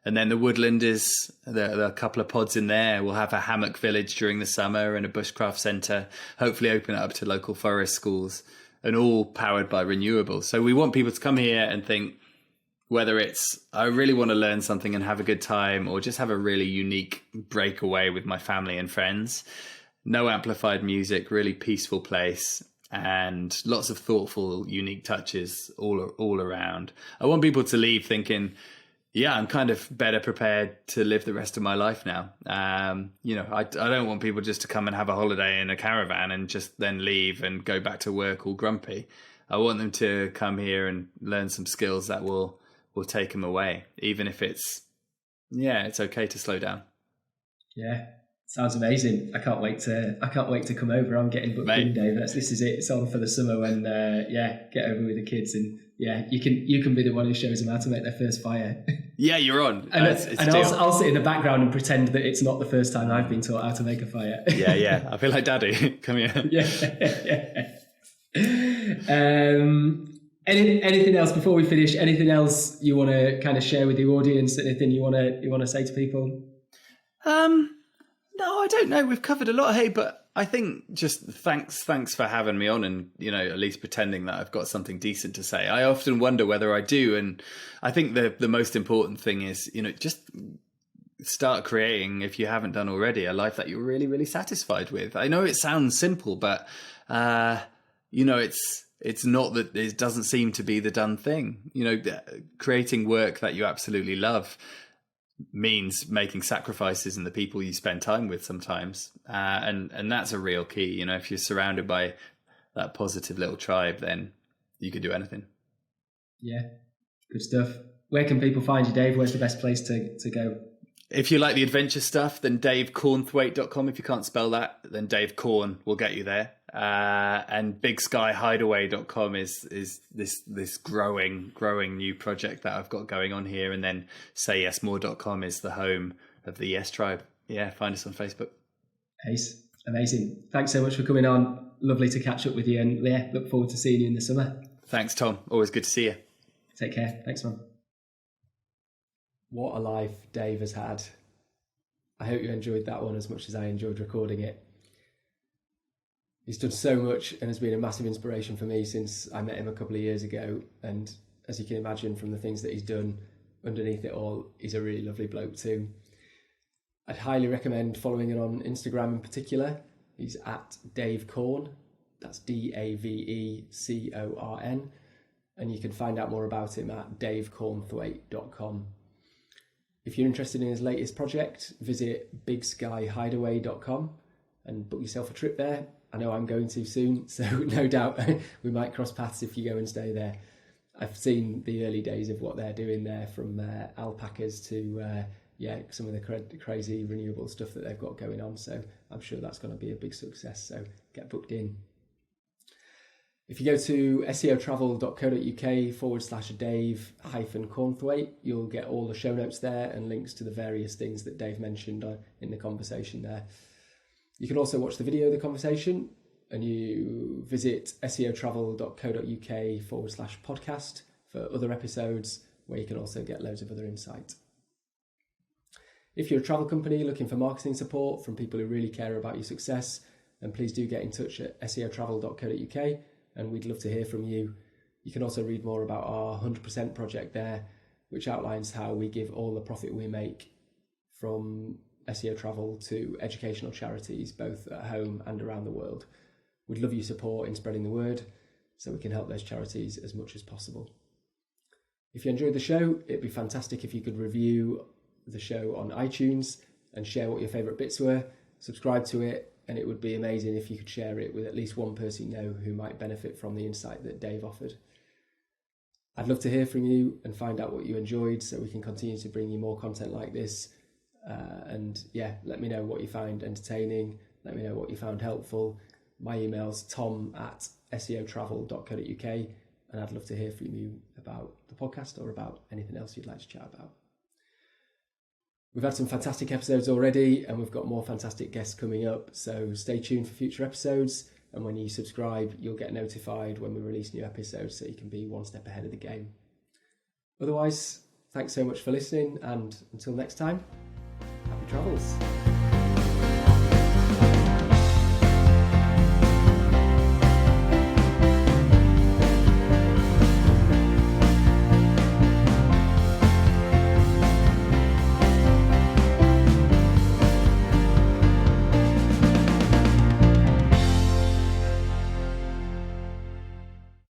And then the woodland is, there are a couple of pods in there. We'll have a hammock village during the summer and a bushcraft centre, hopefully open it up to local forest schools, and all powered by renewables. So we want people to come here and think, whether it's I really want to learn something and have a good time, or just have a really unique breakaway with my family and friends. No amplified music, really peaceful place, and lots of thoughtful, unique touches all around. I want people to leave thinking, yeah, I'm kind of better prepared to live the rest of my life now. I don't want people just to come and have a holiday in a caravan and just then leave and go back to work all grumpy. I want them to come here and learn some skills that will take them away, even if it's okay to slow down. Yeah, sounds amazing. I can't wait to come over. I'm getting booked in, Dave. This is it. It's on for the summer when get over with the kids, and you can be the one who shows them how to make their first fire. Yeah, you're on. and I'll sit in the background and pretend that it's not the first time I've been taught how to make a fire. Yeah. I feel like Daddy. Come here. Yeah. Anything else before we finish? Anything else you want to kind of share with the audience? Anything you want to say to people? No, I don't know. We've covered a lot, hey, but I think just thanks for having me on, and at least pretending that I've got something decent to say. I often wonder whether I do, and I think the most important thing is just start creating, if you haven't done already, a life that you're really, really satisfied with. I know it sounds simple, but it's not that. It doesn't seem to be the done thing. Creating work that you absolutely love means making sacrifices in the people you spend time with sometimes, and that's a real key. If you're surrounded by that positive little tribe, then you can do anything. Yeah, good stuff. Where can people find you, Dave? Where's the best place to go? If you like the adventure stuff, then davecornthwaite.com. If you can't spell that, then Dave Corn will get you there. And bigskyhideaway.com is this growing new project that I've got going on here. And then sayyesmore.com is the home of the YesTribe. Yeah, find us on Facebook. Ace. Amazing. Thanks so much for coming on. Lovely to catch up with you, and look forward to seeing you in the summer. Thanks, Tom. Always good to see you. Take care. Thanks, man. What a life Dave has had. I hope you enjoyed that one as much as I enjoyed recording it. He's done so much and has been a massive inspiration for me since I met him a couple of years ago. And as you can imagine from the things that he's done underneath it all, he's a really lovely bloke too. I'd highly recommend following him on Instagram in particular. He's at Dave Corn. That's DAVECORN. And you can find out more about him at davecornthwaite.com. If you're interested in his latest project, visit bigskyhideaway.com and book yourself a trip there. I know I'm going to soon, so no doubt we might cross paths if you go and stay there. I've seen the early days of what they're doing there, from alpacas to some of the crazy renewable stuff that they've got going on. So I'm sure that's going to be a big success. So get booked in. If you go to seotravel.co.uk/Dave-Cornthwaite, you'll get all the show notes there and links to the various things that Dave mentioned in the conversation there. You can also watch the video of the conversation, and you visit seotravel.co.uk/podcast for other episodes, where you can also get loads of other insight. If you're a travel company looking for marketing support from people who really care about your success, then please do get in touch at seotravel.co.uk. and we'd love to hear from you. You can also read more about our 100% project there, which outlines how we give all the profit we make from SEO travel to educational charities, both at home and around the world. We'd love your support in spreading the word so we can help those charities as much as possible. If you enjoyed the show, it'd be fantastic if you could review the show on iTunes and share what your favourite bits were, subscribe to it, and it would be amazing if you could share it with at least one person you know who might benefit from the insight that Dave offered. I'd love to hear from you and find out what you enjoyed so we can continue to bring you more content like this. And yeah, let me know what you found entertaining. Let me know what you found helpful. My email's tom@seotravel.co.uk, and I'd love to hear from you about the podcast or about anything else you'd like to chat about. We've had some fantastic episodes already, and we've got more fantastic guests coming up, so stay tuned for future episodes. And when you subscribe, you'll get notified when we release new episodes so you can be one step ahead of the game. Otherwise, thanks so much for listening, and until next time, happy travels.